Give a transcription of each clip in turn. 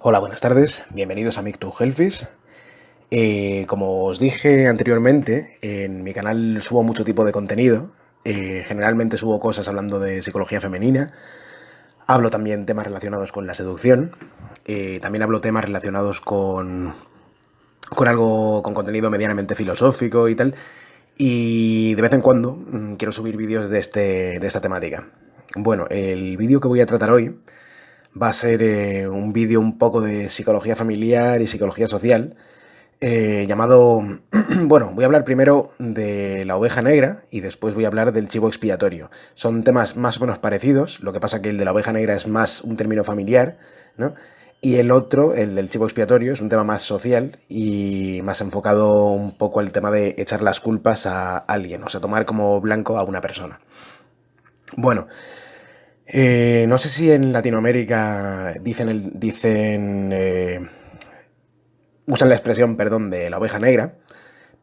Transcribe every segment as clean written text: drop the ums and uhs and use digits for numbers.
Hola, buenas tardes, bienvenidos a Mick to Helfis. Como os dije anteriormente, en mi canal subo mucho tipo de contenido. Generalmente subo cosas hablando de psicología femenina. Hablo también temas relacionados con la seducción. También hablo temas relacionados con contenido medianamente filosófico y tal. Y de vez en cuando quiero subir vídeos de esta temática. Bueno, el vídeo que voy a tratar hoy va a ser un vídeo un poco de psicología familiar y psicología social, llamado, bueno, voy a hablar primero de la oveja negra y después voy a hablar del chivo expiatorio. Son temas más o menos parecidos, lo que pasa que el de la oveja negra es más un término familiar, ¿no? Y el otro, el del chivo expiatorio, es un tema más social y más enfocado un poco al tema de echar las culpas a alguien, o sea, tomar como blanco a una persona. Bueno, no sé si en Latinoamérica usan la expresión, perdón, de la oveja negra,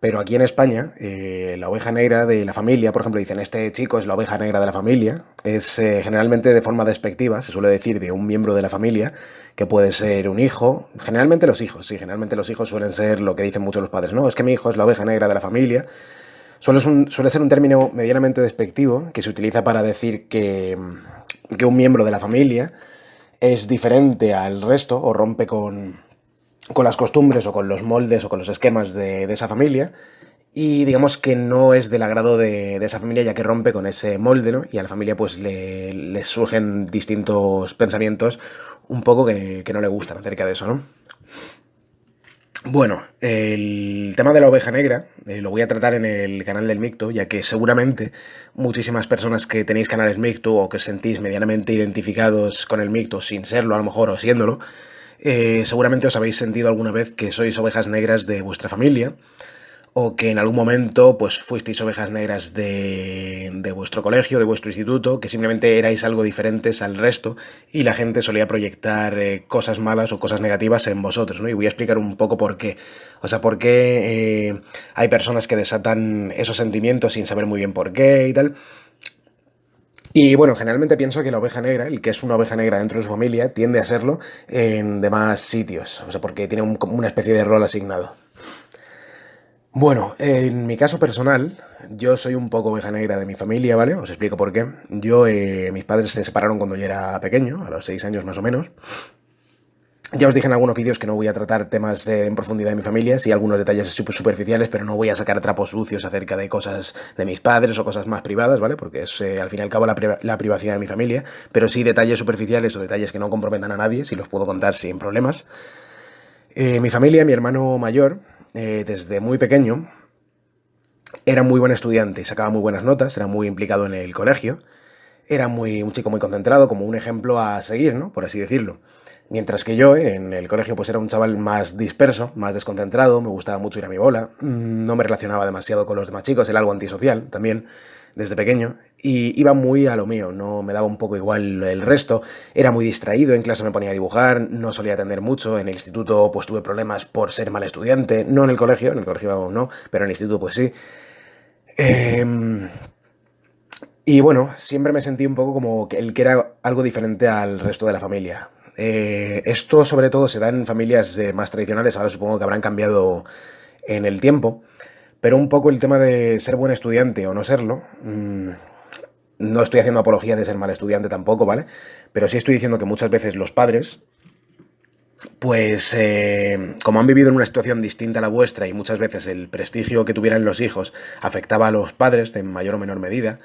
pero aquí en España, la oveja negra de la familia, por ejemplo, dicen, este chico es la oveja negra de la familia, es generalmente de forma despectiva, se suele decir de un miembro de la familia, que puede ser un hijo, generalmente los hijos, sí, generalmente los hijos suelen ser lo que dicen muchos los padres, no, es que mi hijo es la oveja negra de la familia. Suele ser un término medianamente despectivo que se utiliza para decir que un miembro de la familia es diferente al resto o rompe con las costumbres o con los moldes o con los esquemas de esa familia y digamos que no es del agrado de esa familia ya que rompe con ese molde, ¿no? Y a la familia pues le surgen distintos pensamientos un poco que no le gustan acerca de eso, ¿no? Bueno, el tema de la oveja negra lo voy a tratar en el canal del Micto, ya que seguramente muchísimas personas que tenéis canales Micto o que os sentís medianamente identificados con el Micto, sin serlo a lo mejor o siéndolo, seguramente os habéis sentido alguna vez que sois ovejas negras de vuestra familia o que en algún momento pues fuisteis ovejas negras de vuestro colegio, de vuestro instituto, que simplemente erais algo diferentes al resto y la gente solía proyectar cosas malas o cosas negativas en vosotros, ¿no? Y voy a explicar un poco por qué. O sea, por qué hay personas que desatan esos sentimientos sin saber muy bien por qué y tal. Y bueno, generalmente pienso que la oveja negra, el que es una oveja negra dentro de su familia, tiende a serlo en demás sitios, o sea, porque tiene como una especie de rol asignado. Bueno, en mi caso personal, yo soy un poco oveja negra de mi familia, ¿vale? Os explico por qué. Mis padres se separaron cuando yo era pequeño, a los 6 años más o menos. Ya os dije en algunos vídeos que no voy a tratar temas en profundidad de mi familia, sí algunos detalles superficiales, pero no voy a sacar trapos sucios acerca de cosas de mis padres o cosas más privadas, ¿vale? Porque es al fin y al cabo la privacidad de mi familia, pero sí detalles superficiales o detalles que no comprometan a nadie, sí los puedo contar sin problemas. Mi familia, mi hermano mayor, desde muy pequeño, era muy buen estudiante y sacaba muy buenas notas, era muy implicado en el colegio, era un chico muy concentrado, como un ejemplo a seguir, ¿no? Por así decirlo. Mientras que yo en el colegio pues era un chaval más disperso, más desconcentrado, me gustaba mucho ir a mi bola, no me relacionaba demasiado con los demás chicos, era algo antisocial también desde pequeño y iba muy a lo mío, no me daba un poco igual el resto, era muy distraído, en clase me ponía a dibujar, no solía atender mucho, en el instituto pues tuve problemas por ser mal estudiante, no en el colegio no, pero en el instituto pues sí. Em, y bueno, siempre me sentí un poco como que el que era algo diferente al resto de la familia. Esto sobre todo se da en familias más tradicionales, ahora supongo que habrán cambiado en el tiempo, pero un poco el tema de ser buen estudiante o no serlo, no estoy haciendo apología de ser mal estudiante tampoco, ¿vale? Pero sí estoy diciendo que muchas veces los padres, pues como han vivido en una situación distinta a la vuestra y muchas veces el prestigio que tuvieran los hijos afectaba a los padres en mayor o menor medida,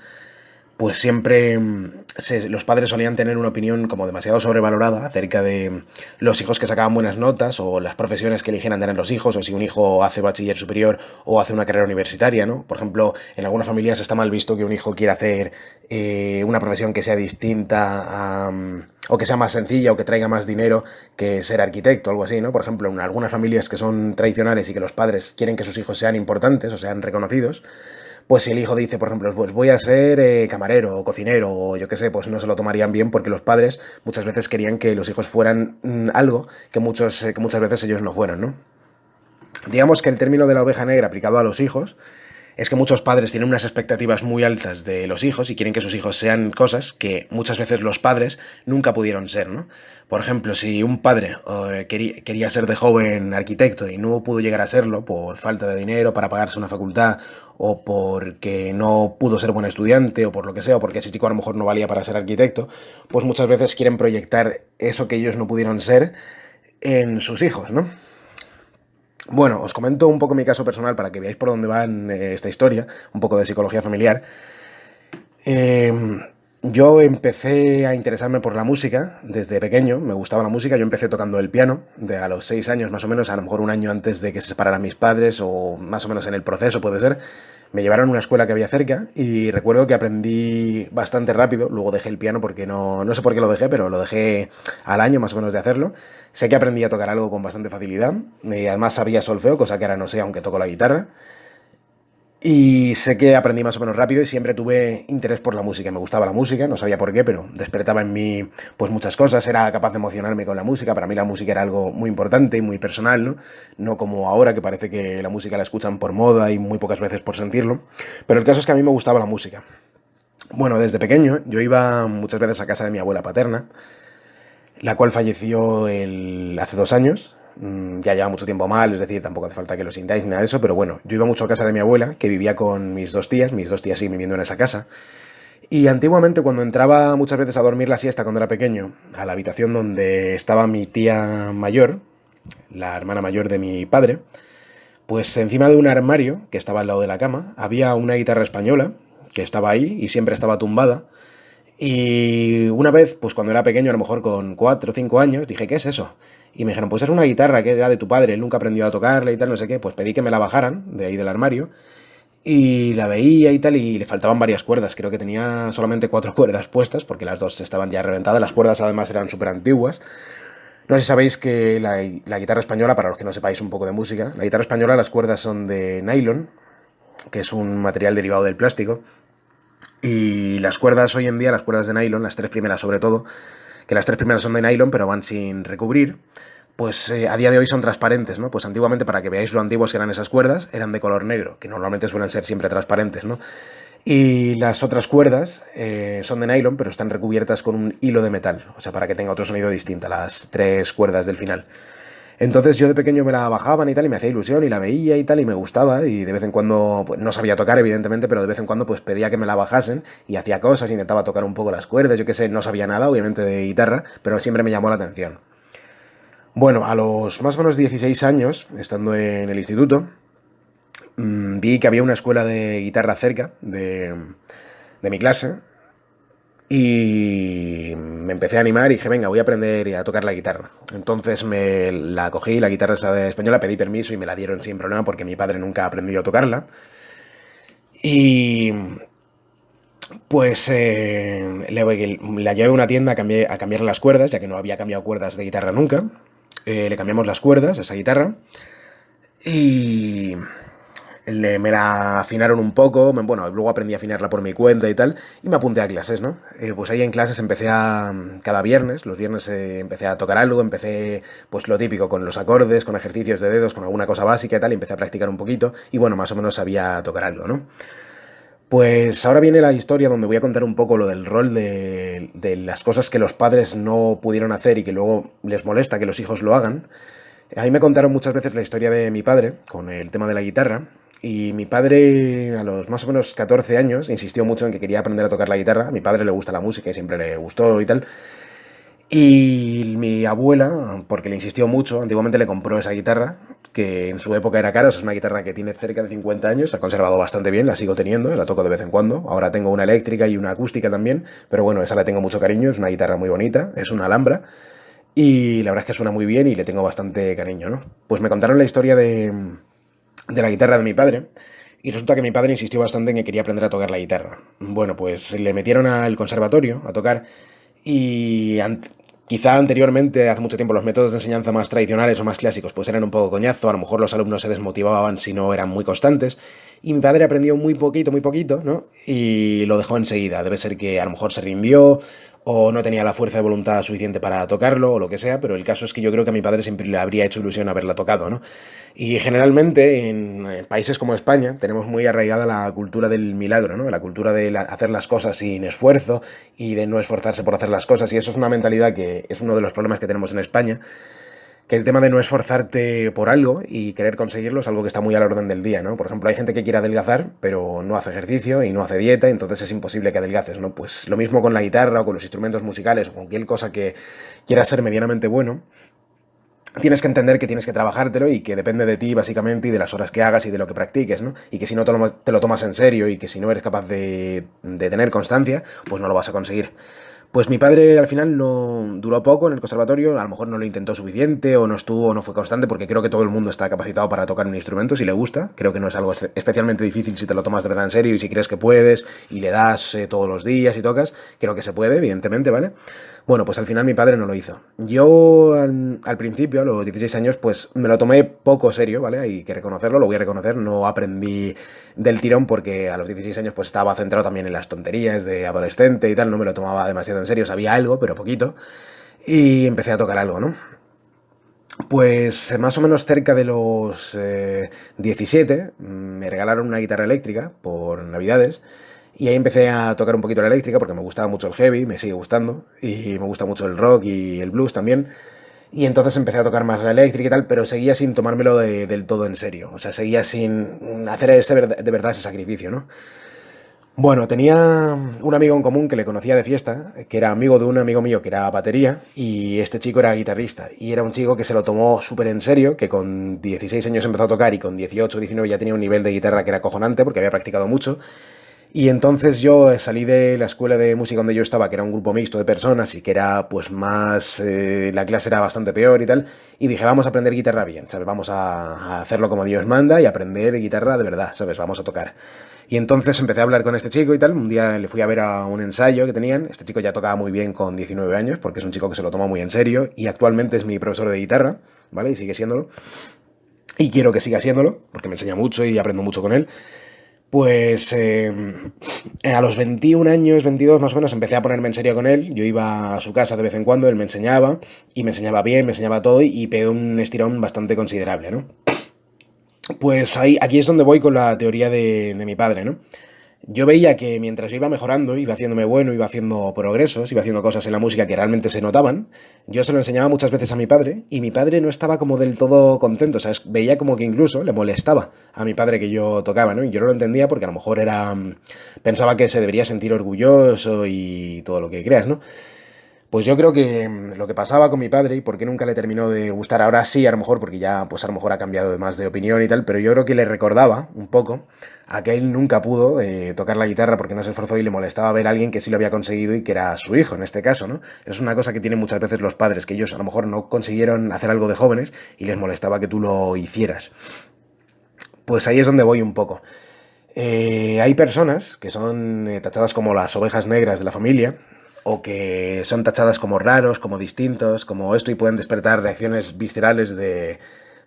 pues siempre los padres solían tener una opinión como demasiado sobrevalorada acerca de los hijos que sacaban buenas notas o las profesiones que eligieran tener los hijos o si un hijo hace bachiller superior o hace una carrera universitaria, ¿no? Por ejemplo, en algunas familias está mal visto que un hijo quiera hacer una profesión que sea distinta o que sea más sencilla o que traiga más dinero que ser arquitecto o algo así, ¿no? Por ejemplo, en algunas familias que son tradicionales y que los padres quieren que sus hijos sean importantes o sean reconocidos, pues si el hijo dice, por ejemplo, pues voy a ser camarero o cocinero o yo qué sé, pues no se lo tomarían bien porque los padres muchas veces querían que los hijos fueran algo que muchas veces ellos no fueran, ¿no? Digamos que el término de la oveja negra aplicado a los hijos es que muchos padres tienen unas expectativas muy altas de los hijos y quieren que sus hijos sean cosas que muchas veces los padres nunca pudieron ser, ¿no? Por ejemplo, si un padre quería ser de joven arquitecto y no pudo llegar a serlo por falta de dinero para pagarse una facultad o porque no pudo ser buen estudiante o por lo que sea, o porque ese chico a lo mejor no valía para ser arquitecto, pues muchas veces quieren proyectar eso que ellos no pudieron ser en sus hijos, ¿no? Bueno, os comento un poco mi caso personal para que veáis por dónde va esta historia, un poco de psicología familiar. Eh, yo empecé a interesarme por la música desde pequeño, me gustaba la música, yo empecé tocando el piano a los 6 años más o menos, a lo mejor un año antes de que se separaran mis padres o más o menos en el proceso puede ser. Me llevaron a una escuela que había cerca y recuerdo que aprendí bastante rápido, luego dejé el piano porque no sé por qué lo dejé, pero lo dejé al año más o menos de hacerlo. Sé que aprendí a tocar algo con bastante facilidad y además sabía solfeo, cosa que ahora no sé aunque toco la guitarra. Y sé que aprendí más o menos rápido y siempre tuve interés por la música. Me gustaba la música, no sabía por qué, pero despertaba en mí pues muchas cosas. Era capaz de emocionarme con la música. Para mí la música era algo muy importante y muy personal, ¿no? No como ahora que parece que la música la escuchan por moda y muy pocas veces por sentirlo. Pero el caso es que a mí me gustaba la música. Bueno, desde pequeño yo iba muchas veces a casa de mi abuela paterna, la cual falleció hace 2 años. Ya lleva mucho tiempo mal, es decir, tampoco hace falta que lo sintáis ni nada de eso, pero bueno, yo iba mucho a casa de mi abuela, que vivía con mis dos tías siguen viviendo en esa casa. Y antiguamente cuando entraba muchas veces a dormir la siesta cuando era pequeño, a la habitación donde estaba mi tía mayor, la hermana mayor de mi padre, pues encima de un armario que estaba al lado de la cama, había una guitarra española que estaba ahí y siempre estaba tumbada. Y una vez, pues cuando era pequeño, a lo mejor con 4 o 5 años, dije, ¿qué es eso? Y me dijeron, pues es una guitarra que era de tu padre, él nunca aprendió a tocarla y tal, no sé qué. Pues pedí que me la bajaran de ahí del armario y la veía y tal, y le faltaban varias cuerdas. Creo que tenía solamente 4 cuerdas puestas, porque las dos estaban ya reventadas. Las cuerdas además eran súper antiguas. No sé si sabéis que la guitarra española, para los que no sepáis un poco de música, la guitarra española, las cuerdas son de nylon, que es un material derivado del plástico. Y las cuerdas hoy en día, las cuerdas de nylon, las tres primeras sobre todo, que las tres primeras son de nylon pero van sin recubrir, pues a día de hoy son transparentes, ¿no? Pues antiguamente, para que veáis lo antiguas que eran esas cuerdas, eran de color negro, que normalmente suelen ser siempre transparentes, ¿no? Y las otras cuerdas son de nylon, pero están recubiertas con un hilo de metal, o sea, para que tenga otro sonido distinto a las tres cuerdas del final. Entonces yo de pequeño me la bajaban y tal, y me hacía ilusión, y la veía y tal, y me gustaba, y de vez en cuando, pues no sabía tocar, evidentemente, pero de vez en cuando pues pedía que me la bajasen, y hacía cosas, intentaba tocar un poco las cuerdas, yo qué sé, no sabía nada, obviamente, de guitarra, pero siempre me llamó la atención. Bueno, a los más o menos 16 años, estando en el instituto, vi que había una escuela de guitarra cerca de mi clase, y me empecé a animar y dije, venga, voy a aprender a tocar la guitarra. Entonces me la cogí, la guitarra esa de española, pedí permiso y me la dieron sin problema porque mi padre nunca ha aprendido a tocarla. Y pues la llevé a una tienda a cambiar las cuerdas, ya que no había cambiado cuerdas de guitarra nunca. Le cambiamos las cuerdas a esa guitarra y me la afinaron un poco, bueno, luego aprendí a afinarla por mi cuenta y tal, y me apunté a clases, ¿no? Pues ahí en clases cada viernes, los viernes empecé a tocar algo, empecé pues lo típico, con los acordes, con ejercicios de dedos, con alguna cosa básica y tal, y empecé a practicar un poquito, y bueno, más o menos sabía tocar algo, ¿no? Pues ahora viene la historia donde voy a contar un poco lo del rol de las cosas que los padres no pudieron hacer y que luego les molesta que los hijos lo hagan. A mí me contaron muchas veces la historia de mi padre con el tema de la guitarra. Y mi padre, a los más o menos 14 años, insistió mucho en que quería aprender a tocar la guitarra. A mi padre le gusta la música y siempre le gustó y tal. Y mi abuela, porque le insistió mucho, antiguamente le compró esa guitarra, que en su época era cara. Es una guitarra que tiene cerca de 50 años, se ha conservado bastante bien, la sigo teniendo, la toco de vez en cuando. Ahora tengo una eléctrica y una acústica también, pero bueno, esa la tengo mucho cariño, es una guitarra muy bonita, es una Alhambra. Y la verdad es que suena muy bien y le tengo bastante cariño, ¿no? Pues me contaron la historia de la guitarra de mi padre. Y resulta que mi padre insistió bastante en que quería aprender a tocar la guitarra. Bueno, pues le metieron al conservatorio a tocar y quizá anteriormente, hace mucho tiempo, los métodos de enseñanza más tradicionales o más clásicos pues eran un poco coñazo, a lo mejor los alumnos se desmotivaban si no eran muy constantes, y mi padre aprendió muy poquito, ¿no? Y lo dejó enseguida. Debe ser que a lo mejor se rindió o no tenía la fuerza de voluntad suficiente para tocarlo, o lo que sea, pero el caso es que yo creo que a mi padre siempre le habría hecho ilusión haberla tocado, ¿no? Y generalmente en países como España tenemos muy arraigada la cultura del milagro, ¿no? La cultura de hacer las cosas sin esfuerzo y de no esforzarse por hacer las cosas, y eso es una mentalidad que es uno de los problemas que tenemos en España, que el tema de no esforzarte por algo y querer conseguirlo es algo que está muy a la orden del día, ¿no? Por ejemplo, hay gente que quiere adelgazar, pero no hace ejercicio y no hace dieta, entonces es imposible que adelgaces, ¿no? Pues lo mismo con la guitarra o con los instrumentos musicales o con cualquier cosa que quieras ser medianamente bueno. Tienes que entender que tienes que trabajártelo y que depende de ti, básicamente, y de las horas que hagas y de lo que practiques, ¿no? Y que si no te lo tomas en serio y que si no eres capaz de tener constancia, pues no lo vas a conseguir. Pues mi padre al final no duró poco en el conservatorio, a lo mejor no lo intentó suficiente o no estuvo o no fue constante, porque creo que todo el mundo está capacitado para tocar un instrumento si le gusta. Creo que no es algo especialmente difícil si te lo tomas de verdad en serio y si crees que puedes y le das todos los días y tocas. Creo que se puede, evidentemente, ¿vale? Bueno, pues al final mi padre no lo hizo. Yo al principio, a los 16 años, pues me lo tomé poco serio, ¿vale? Hay que reconocerlo, lo voy a reconocer, no aprendí del tirón porque a los 16 años pues estaba centrado también en las tonterías de adolescente y tal, no me lo tomaba demasiado en serio, sabía algo, pero poquito, y empecé a tocar algo, ¿no? Pues más o menos cerca de los 17 me regalaron una guitarra eléctrica por Navidades y ahí empecé a tocar un poquito la eléctrica porque me gustaba mucho el heavy, me sigue gustando, y me gusta mucho el rock y el blues también. Y entonces empecé a tocar más la eléctrica y tal, pero seguía sin tomármelo del todo en serio. O sea, seguía sin hacer de verdad ese sacrificio, ¿no? Bueno, tenía un amigo en común que le conocía de fiesta, que era amigo de un amigo mío que era batería, y este chico era guitarrista. Y era un chico que se lo tomó súper en serio, que con 16 años empezó a tocar y con 18 o 19 ya tenía un nivel de guitarra que era acojonante porque había practicado mucho. Y entonces yo salí de la escuela de música donde yo estaba, que era un grupo mixto de personas y que era pues más... la clase era bastante peor y tal, y dije, vamos a aprender guitarra bien, ¿sabes? Vamos a hacerlo como Dios manda y aprender guitarra de verdad, ¿sabes? Vamos a tocar. Y entonces empecé a hablar con este chico y tal, un día le fui a ver a un ensayo que tenían, este chico ya tocaba muy bien con 19 años, porque es un chico que se lo toma muy en serio, y actualmente es mi profesor de guitarra, ¿vale? Y sigue siéndolo. Y quiero que siga siéndolo, porque me enseña mucho y aprendo mucho con él. Pues a los 21 años, 22 más o menos, empecé a ponerme en serio con él. Yo iba a su casa de vez en cuando, él me enseñaba, y me enseñaba bien, me enseñaba todo, y pegué un estirón bastante considerable, ¿no? Pues ahí, aquí es donde voy con la teoría de mi padre, ¿no? Yo veía que mientras yo iba mejorando, iba haciéndome bueno, iba haciendo progresos, iba haciendo cosas en la música que realmente se notaban, yo se lo enseñaba muchas veces a mi padre y mi padre no estaba como del todo contento, o sea, veía como que incluso le molestaba a mi padre que yo tocaba, ¿no? Y yo no lo entendía porque a lo mejor era... pensaba que se debería sentir orgulloso y todo lo que creas, ¿no? Pues yo creo que lo que pasaba con mi padre y por qué nunca le terminó de gustar, ahora sí, a lo mejor, porque ya pues a lo mejor ha cambiado de más de opinión y tal, pero yo creo que le recordaba un poco a que él nunca pudo tocar la guitarra porque no se esforzó y le molestaba ver a alguien que sí lo había conseguido y que era su hijo en este caso, ¿no? Es una cosa que tienen muchas veces los padres, que ellos a lo mejor no consiguieron hacer algo de jóvenes y les molestaba que tú lo hicieras. Pues ahí es donde voy un poco. Hay personas que son tachadas como las ovejas negras de la familia, o que son tachadas como raros, como distintos, como esto, y pueden despertar reacciones viscerales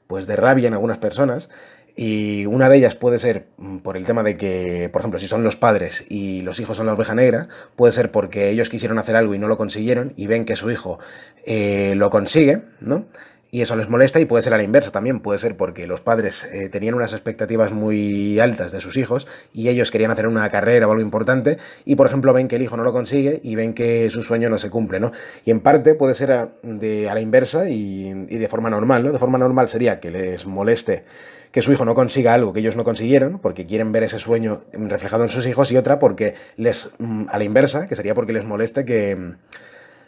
pues de rabia en algunas personas. Y una de ellas puede ser por el tema de que, por ejemplo, si son los padres y los hijos son la oveja negra, puede ser porque ellos quisieron hacer algo y no lo consiguieron y ven que su hijo lo consigue, ¿no? Y eso les molesta, y puede ser a la inversa también, puede ser porque los padres tenían unas expectativas muy altas de sus hijos y ellos querían hacer una carrera o algo importante y, por ejemplo, ven que el hijo no lo consigue y ven que su sueño no se cumple, ¿no? Y en parte puede ser a la inversa y de forma normal, ¿no? De forma normal sería que les moleste que su hijo no consiga algo que ellos no consiguieron, porque quieren ver ese sueño reflejado en sus hijos, y otra porque a la inversa, que sería porque les moleste que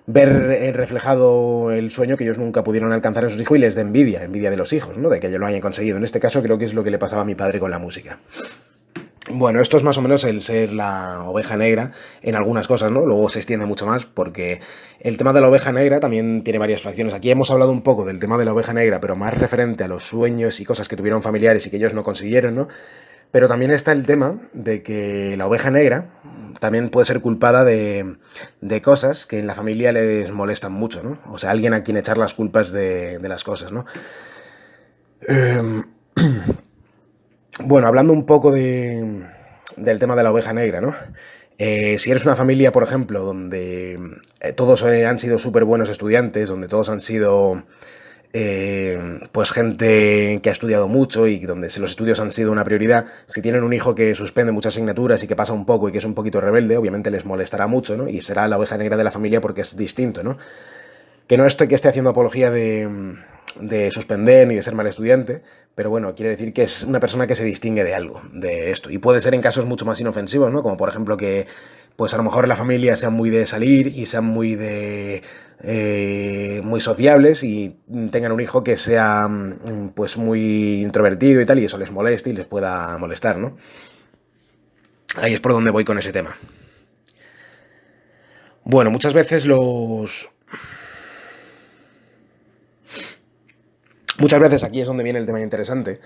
ver reflejado el sueño que ellos nunca pudieron alcanzar en sus hijos y les da envidia, envidia de los hijos, ¿no? De que ellos lo hayan conseguido. En este caso creo que es lo que le pasaba a mi padre con la música. Bueno, esto es más o menos el ser la oveja negra en algunas cosas, ¿no? Luego se extiende mucho más porque el tema de la oveja negra también tiene varias facciones. Aquí hemos hablado un poco del tema de la oveja negra, pero más referente a los sueños y cosas que tuvieron familiares y que ellos no consiguieron, ¿no? Pero también está el tema de que la oveja negra también puede ser culpada de cosas que en la familia les molestan mucho, ¿no? O sea, alguien a quien echar las culpas de las cosas, ¿no? Eh, bueno, hablando un poco del tema de la oveja negra, ¿no? Si eres una familia, por ejemplo, donde todos han sido súper buenos estudiantes, donde todos han sido pues gente que ha estudiado mucho y donde los estudios han sido una prioridad, si tienen un hijo que suspende muchas asignaturas y que pasa un poco y que es un poquito rebelde, obviamente les molestará mucho, ¿no? Y será la oveja negra de la familia porque es distinto, ¿no? Que no estoy que esté haciendo apología de suspender ni de ser mal estudiante, pero bueno, quiere decir que es una persona que se distingue de algo, de esto. Y puede ser en casos mucho más inofensivos, ¿no? Como por ejemplo que, pues a lo mejor la familia sean muy de salir y sean muy de... muy sociables y tengan un hijo que sea pues muy introvertido y tal, y eso les moleste y les pueda molestar, ¿no? Ahí es por donde voy con ese tema. Bueno, muchas veces aquí es donde viene el tema interesante.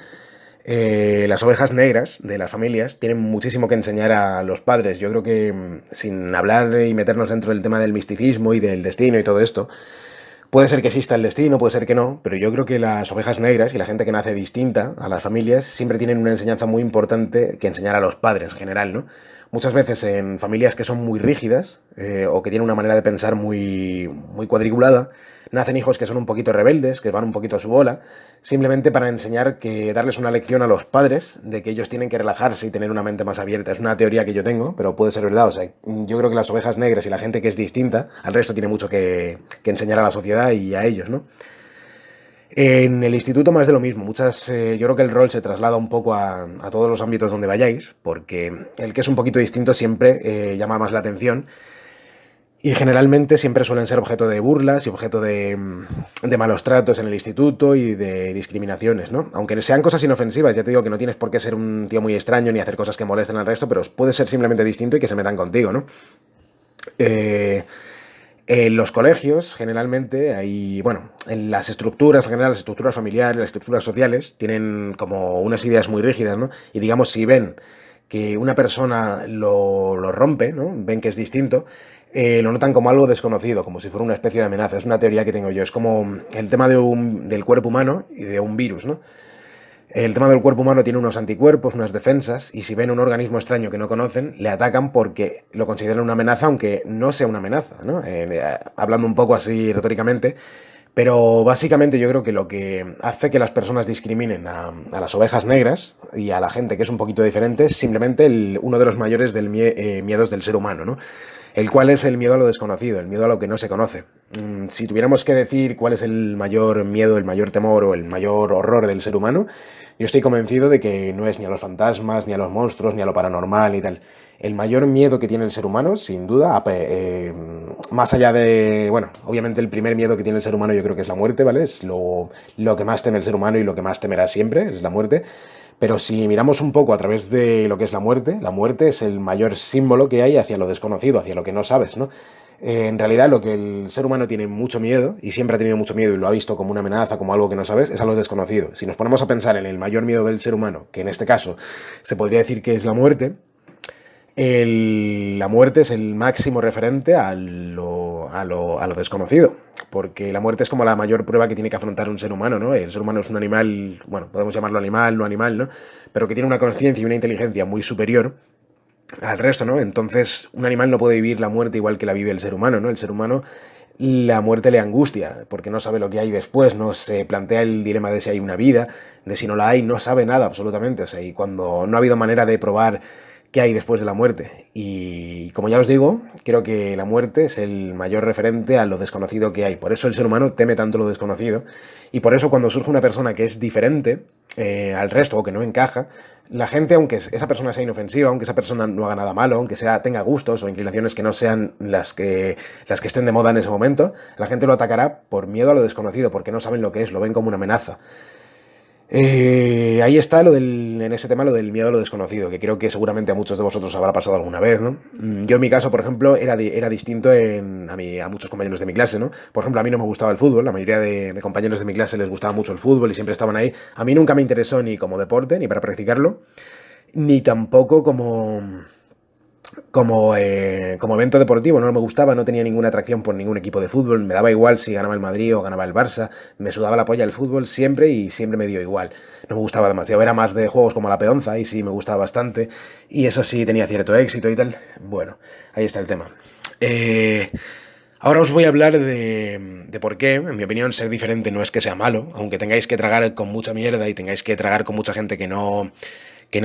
Las ovejas negras de las familias tienen muchísimo que enseñar a los padres. Yo creo que sin hablar y meternos dentro del tema del misticismo y del destino y todo esto, puede ser que exista el destino, puede ser que no, pero yo creo que las ovejas negras y la gente que nace distinta a las familias siempre tienen una enseñanza muy importante que enseñar a los padres en general, ¿no? Muchas veces en familias que son muy rígidas o que tienen una manera de pensar muy cuadriculada, nacen hijos que son un poquito rebeldes, que van un poquito a su bola, simplemente para enseñar que darles una lección a los padres de que ellos tienen que relajarse y tener una mente más abierta. Es una teoría que yo tengo, pero puede ser verdad. O sea, yo creo que las ovejas negras y la gente que es distinta al resto tiene mucho que enseñar a la sociedad y a ellos, ¿no? En el instituto más de lo mismo. Yo creo que el rol se traslada un poco a todos los ámbitos donde vayáis, porque el que es un poquito distinto siempre llama más la atención y generalmente siempre suelen ser objeto de burlas y objeto de malos tratos en el instituto y de discriminaciones, ¿no? Aunque sean cosas inofensivas, ya te digo que no tienes por qué ser un tío muy extraño ni hacer cosas que molesten al resto, pero puede ser simplemente distinto y que se metan contigo, ¿no? Eh, en los colegios, generalmente, hay, bueno, en las estructuras en general, las estructuras familiares, las estructuras sociales, tienen como unas ideas muy rígidas, ¿no? Y digamos, si ven que una persona lo rompe, ¿no? Ven que es distinto, lo notan como algo desconocido, como si fuera una especie de amenaza. Es una teoría que tengo yo. Es como el tema del cuerpo humano y de un virus, ¿no? El tema del cuerpo humano tiene unos anticuerpos, unas defensas, y si ven un organismo extraño que no conocen, le atacan porque lo consideran una amenaza, aunque no sea una amenaza, ¿no? Hablando un poco así retóricamente, pero básicamente yo creo que lo que hace que las personas discriminen a las ovejas negras y a la gente que es un poquito diferente es simplemente uno de los mayores miedos del ser humano, ¿no? El cual es el miedo a lo desconocido, el miedo a lo que no se conoce. Si tuviéramos que decir cuál es el mayor miedo, el mayor temor o el mayor horror del ser humano, yo estoy convencido de que no es ni a los fantasmas, ni a los monstruos, ni a lo paranormal y tal. El mayor miedo que tiene el ser humano, sin duda, más allá de, bueno, obviamente el primer miedo que tiene el ser humano yo creo que es la muerte, ¿vale? Es lo que más teme el ser humano y lo que más temerá siempre, es la muerte. Pero si miramos un poco a través de lo que es la muerte es el mayor símbolo que hay hacia lo desconocido, hacia lo que no sabes, ¿no? En realidad lo que el ser humano tiene mucho miedo, y siempre ha tenido mucho miedo y lo ha visto como una amenaza, como algo que no sabes, es a lo desconocido. Si nos ponemos a pensar en el mayor miedo del ser humano, que en este caso se podría decir que es la muerte, la muerte es el máximo referente a lo desconocido, porque la muerte es como la mayor prueba que tiene que afrontar un ser humano, ¿no? El ser humano es un animal, bueno, podemos llamarlo animal, no animal, ¿no? Pero que tiene una conciencia y una inteligencia muy superior al resto, ¿no? Entonces, un animal no puede vivir la muerte igual que la vive el ser humano, ¿no? El ser humano, la muerte le angustia, porque no sabe lo que hay después, no se plantea el dilema de si hay una vida, de si no la hay, no sabe nada absolutamente, o sea, y cuando no ha habido manera de probar qué hay después de la muerte. Y como ya os digo, creo que la muerte es el mayor referente a lo desconocido que hay. Por eso el ser humano teme tanto lo desconocido. Y por eso cuando surge una persona que es diferente al resto o que no encaja, la gente, aunque esa persona sea inofensiva, aunque esa persona no haga nada malo, aunque tenga gustos o inclinaciones que no sean las que estén de moda en ese momento, la gente lo atacará por miedo a lo desconocido, porque no saben lo que es, lo ven como una amenaza. Ahí está en ese tema lo del miedo a lo desconocido, que creo que seguramente a muchos de vosotros habrá pasado alguna vez, ¿no? Yo en mi caso, por ejemplo, era distinto a muchos compañeros de mi clase, ¿no? Por ejemplo, a mí no me gustaba el fútbol, la mayoría de compañeros de mi clase les gustaba mucho el fútbol y siempre estaban ahí. A mí nunca me interesó ni como deporte, ni para practicarlo, ni tampoco como evento deportivo, no me gustaba, no tenía ninguna atracción por ningún equipo de fútbol, me daba igual si ganaba el Madrid o ganaba el Barça, me sudaba la polla el fútbol siempre y siempre me dio igual. No me gustaba demasiado, era más de juegos como la peonza y sí me gustaba bastante y eso sí tenía cierto éxito y tal. Bueno, ahí está el tema. Eh, Ahora os voy a hablar de por qué, en mi opinión, ser diferente no es que sea malo, aunque tengáis que tragar con mucha mierda y tengáis que tragar con mucha gente que no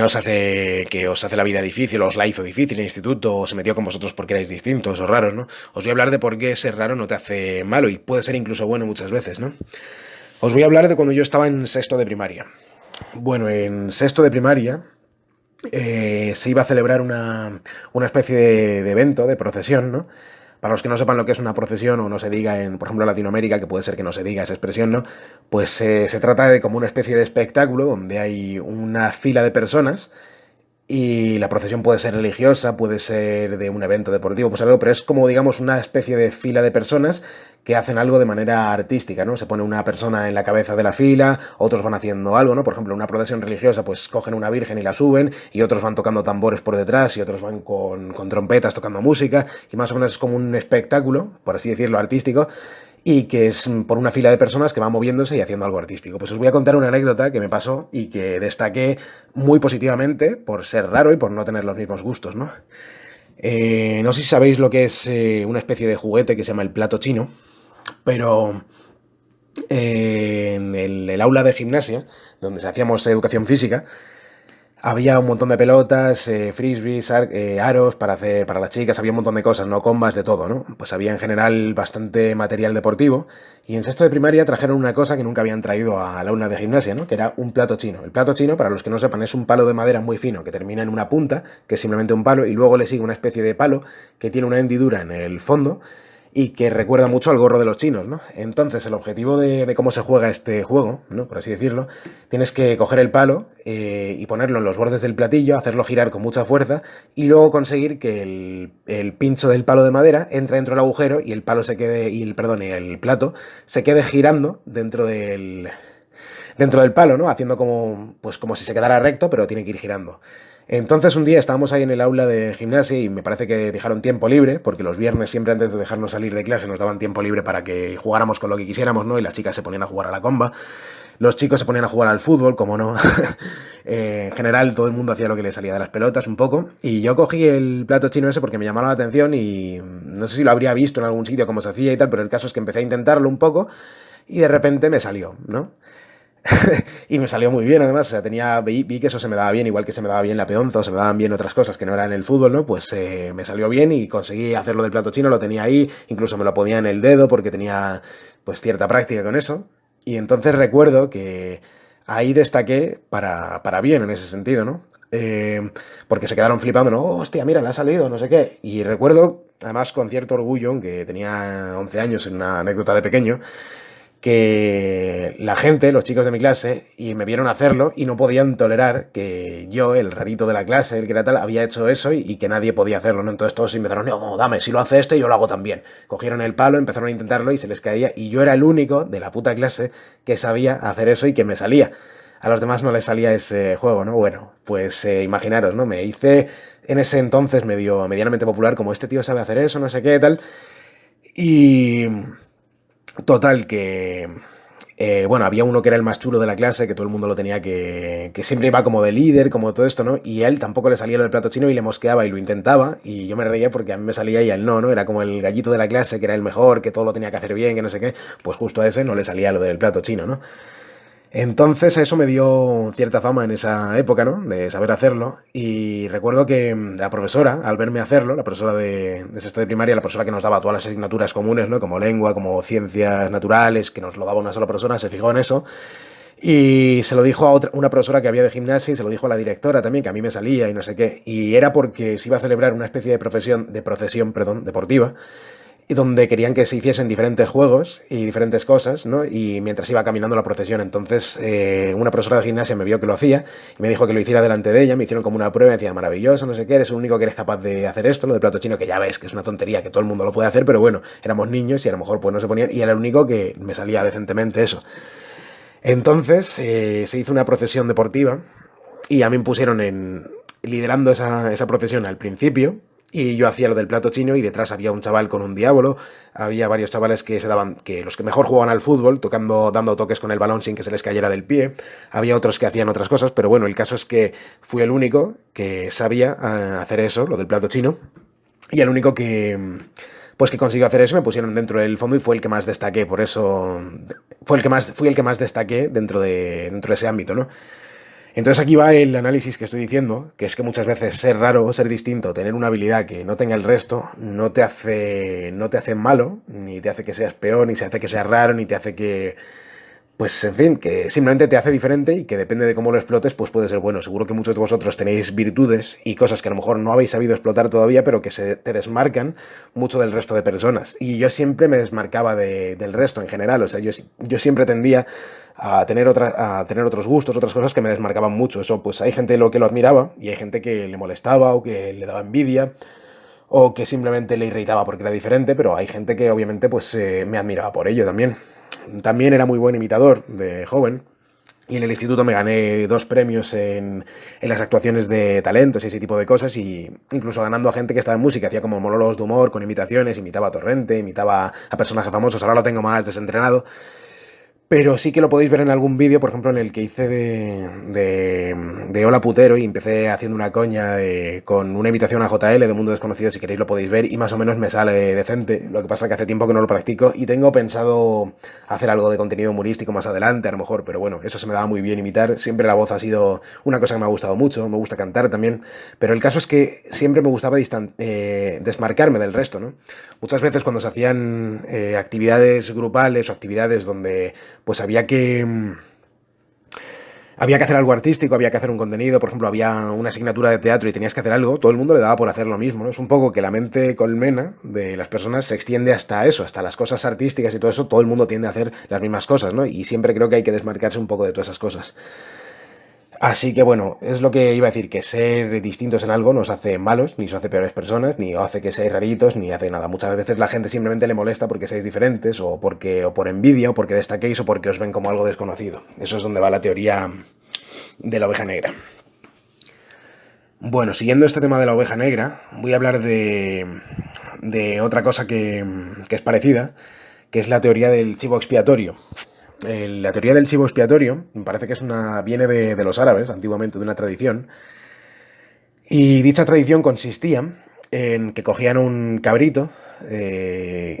os hace, que os hace la vida difícil, o os la hizo difícil en el instituto, o se metió con vosotros porque erais distintos o raros, ¿no? Os voy a hablar de por qué ser raro no te hace malo y puede ser incluso bueno muchas veces, ¿no? Os voy a hablar de cuando yo estaba en sexto de primaria. Bueno, en sexto de primaria se iba a celebrar una especie de evento, de procesión, ¿no? Para los que no sepan lo que es una procesión o no se diga en, por ejemplo, Latinoamérica, que puede ser que no se diga esa expresión, ¿no? Pues se trata de como una especie de espectáculo donde hay una fila de personas y la procesión puede ser religiosa, puede ser de un evento deportivo, pues algo, pero es como, digamos, una especie de fila de personas que hacen algo de manera artística, ¿no? Se pone una persona en la cabeza de la fila, otros van haciendo algo, ¿no? Por ejemplo, una procesión religiosa, pues cogen una virgen y la suben, y otros van tocando tambores por detrás, y otros van con trompetas tocando música, y más o menos es como un espectáculo, por así decirlo, artístico, y que es por una fila de personas que van moviéndose y haciendo algo artístico. Pues os voy a contar una anécdota que me pasó y que destaqué muy positivamente por ser raro y por no tener los mismos gustos, ¿no? No sé si sabéis lo que es una especie de juguete que se llama el plato chino, pero en el aula de gimnasia, donde se hacíamos educación física, había un montón de pelotas, frisbees, aros para hacer para las chicas, había un montón de cosas, ¿no? Combas, de todo, ¿no? Pues había en general bastante material deportivo y en sexto de primaria trajeron una cosa que nunca habían traído a la aula de gimnasia, ¿no? Que era un plato chino. El plato chino, para los que no sepan, es un palo de madera muy fino que termina en una punta, que es simplemente un palo, y luego le sigue una especie de palo que tiene una hendidura en el fondo y que recuerda mucho al gorro de los chinos, ¿no? Entonces, el objetivo de cómo se juega este juego, ¿no? Por así decirlo, tienes que coger el palo y ponerlo en los bordes del platillo, hacerlo girar con mucha fuerza y luego conseguir que el pincho del palo de madera entre dentro del agujero y el palo se quede, y el plato se quede girando dentro del palo, ¿no? Haciendo como, pues como si se quedara recto, pero tiene que ir girando. Entonces un día estábamos ahí en el aula de gimnasia y me parece que dejaron tiempo libre, porque los viernes siempre antes de dejarnos salir de clase nos daban tiempo libre para que jugáramos con lo que quisiéramos, ¿no? Y las chicas se ponían a jugar a la comba, los chicos se ponían a jugar al fútbol, como no. En general todo el mundo hacía lo que le salía de las pelotas un poco, y yo cogí el plato chino ese porque me llamaba la atención y no sé si lo habría visto en algún sitio cómo se hacía y tal, pero el caso es que empecé a intentarlo un poco y de repente me salió, ¿no? Y me salió muy bien, además, o sea, vi que eso se me daba bien, igual que se me daba bien la peonza o se me daban bien otras cosas que no eran el fútbol, ¿no? Pues me salió bien y conseguí hacerlo del plato chino, lo tenía ahí, incluso me lo ponía en el dedo porque tenía pues cierta práctica con eso. Y entonces recuerdo que ahí destaqué para bien en ese sentido, ¿no? Porque se quedaron flipando, ¿no? "Oh, hostia, mira, le ha salido, no sé qué". Y recuerdo, además, con cierto orgullo, aunque tenía 11 años, en una anécdota de pequeño, que la gente, los chicos de mi clase, y me vieron hacerlo y no podían tolerar que yo, el rarito de la clase, el que era tal, había hecho eso y que nadie podía hacerlo, ¿no? Entonces todos empezaron, no, dame, si lo hace este, yo lo hago también. Cogieron el palo, empezaron a intentarlo y se les caía, y yo era el único de la puta clase que sabía hacer eso y que me salía. A los demás no les salía ese juego, ¿no? Bueno, pues imaginaros, ¿no? Me hice en ese entonces medianamente popular, como este tío sabe hacer eso, no sé qué, tal. Y total, que bueno, había uno que era el más chulo de la clase, que todo el mundo lo tenía que siempre iba como de líder, como todo esto, ¿no? Y a él tampoco le salía lo del plato chino y le mosqueaba y lo intentaba, y yo me reía porque a mí me salía y a él no, ¿no? Era como el gallito de la clase, que era el mejor, que todo lo tenía que hacer bien, que no sé qué, pues justo a ese no le salía lo del plato chino, ¿no? Entonces eso me dio cierta fama en esa época, ¿no? De saber hacerlo. Y recuerdo que la profesora, al verme hacerlo, la profesora de sexto de primaria, la profesora que nos daba todas las asignaturas comunes, ¿no? Como lengua, como ciencias naturales, que nos lo daba una sola persona, se fijó en eso. Y se lo dijo a una profesora que había de gimnasia y se lo dijo a la directora también, que a mí me salía y no sé qué. Y era porque se iba a celebrar una especie de procesión, perdón, deportiva, y donde querían que se hiciesen diferentes juegos y diferentes cosas, ¿no? Y mientras iba caminando la procesión, entonces una profesora de gimnasia me vio que lo hacía y me dijo que lo hiciera delante de ella, me hicieron como una prueba y decía, maravilloso, no sé qué, eres el único que eres capaz de hacer esto, lo de plato chino, que ya ves que es una tontería, que todo el mundo lo puede hacer, pero bueno, éramos niños y a lo mejor pues no se ponían, y era el único que me salía decentemente eso. Entonces se hizo una procesión deportiva y a mí me pusieron liderando esa procesión al principio. Y yo hacía lo del plato chino y detrás había un chaval con un diablo, había varios chavales que se daban, que los que mejor jugaban al fútbol, tocando, dando toques con el balón sin que se les cayera del pie, había otros que hacían otras cosas, pero bueno, el caso es que fui el único que sabía hacer eso, lo del plato chino, y el único que, pues que consiguió hacer eso, me pusieron dentro del fondo y fue el que más destaqué, por eso fui el que más destaqué dentro de ese ámbito, ¿no? Entonces aquí va el análisis que estoy diciendo, que es que muchas veces ser raro, ser distinto, tener una habilidad que no tenga el resto, no te hace malo, ni te hace que seas peor, ni se hace que seas raro, ni te hace que, pues en fin, que simplemente te hace diferente y que depende de cómo lo explotes, pues puede ser bueno. Seguro que muchos de vosotros tenéis virtudes y cosas que a lo mejor no habéis sabido explotar todavía, pero que te desmarcan mucho del resto de personas. Y yo siempre me desmarcaba del resto en general, o sea, yo siempre tendía a tener otros gustos, otras cosas que me desmarcaban mucho. Eso, pues hay gente lo que lo admiraba y hay gente que le molestaba o que le daba envidia o que simplemente le irritaba porque era diferente, pero hay gente que obviamente pues me admiraba por ello también. También era muy buen imitador de joven. Y en el instituto me gané 2 premios en las actuaciones de talentos y ese tipo de cosas, y incluso ganando a gente que estaba en música, hacía como monólogos de humor con imitaciones, imitaba a Torrente, imitaba a personajes famosos, ahora lo tengo más desentrenado, pero sí que lo podéis ver en algún vídeo, por ejemplo, en el que hice de Hola Putero y empecé haciendo una coña con una imitación a JL de Mundo Desconocido, si queréis lo podéis ver y más o menos me sale decente. Lo que pasa es que hace tiempo que no lo practico y tengo pensado hacer algo de contenido humorístico más adelante, a lo mejor, pero bueno, eso se me daba muy bien imitar. Siempre la voz ha sido una cosa que me ha gustado mucho, me gusta cantar también, pero el caso es que siempre me gustaba desmarcarme del resto, ¿no? Muchas veces cuando se hacían actividades grupales o actividades donde pues había que hacer algo artístico, había que hacer un contenido, por ejemplo, había una asignatura de teatro y tenías que hacer algo, todo el mundo le daba por hacer lo mismo, ¿no? Es un poco que la mente colmena de las personas se extiende hasta eso, hasta las cosas artísticas y todo eso, todo el mundo tiende a hacer las mismas cosas, ¿no? Y siempre creo que hay que desmarcarse un poco de todas esas cosas. Así que bueno, es lo que iba a decir, que ser distintos en algo no os hace malos, ni os hace peores personas, ni os hace que seáis raritos, ni hace nada. Muchas veces la gente simplemente le molesta porque seáis diferentes, o por envidia, o porque destaquéis, o porque os ven como algo desconocido. Eso es donde va la teoría de la oveja negra. Bueno, siguiendo este tema de la oveja negra, voy a hablar de otra cosa que es parecida, que es la teoría del chivo expiatorio. La teoría del chivo expiatorio me parece que viene de los árabes, antiguamente, de una tradición, y dicha tradición consistía en que cogían un cabrito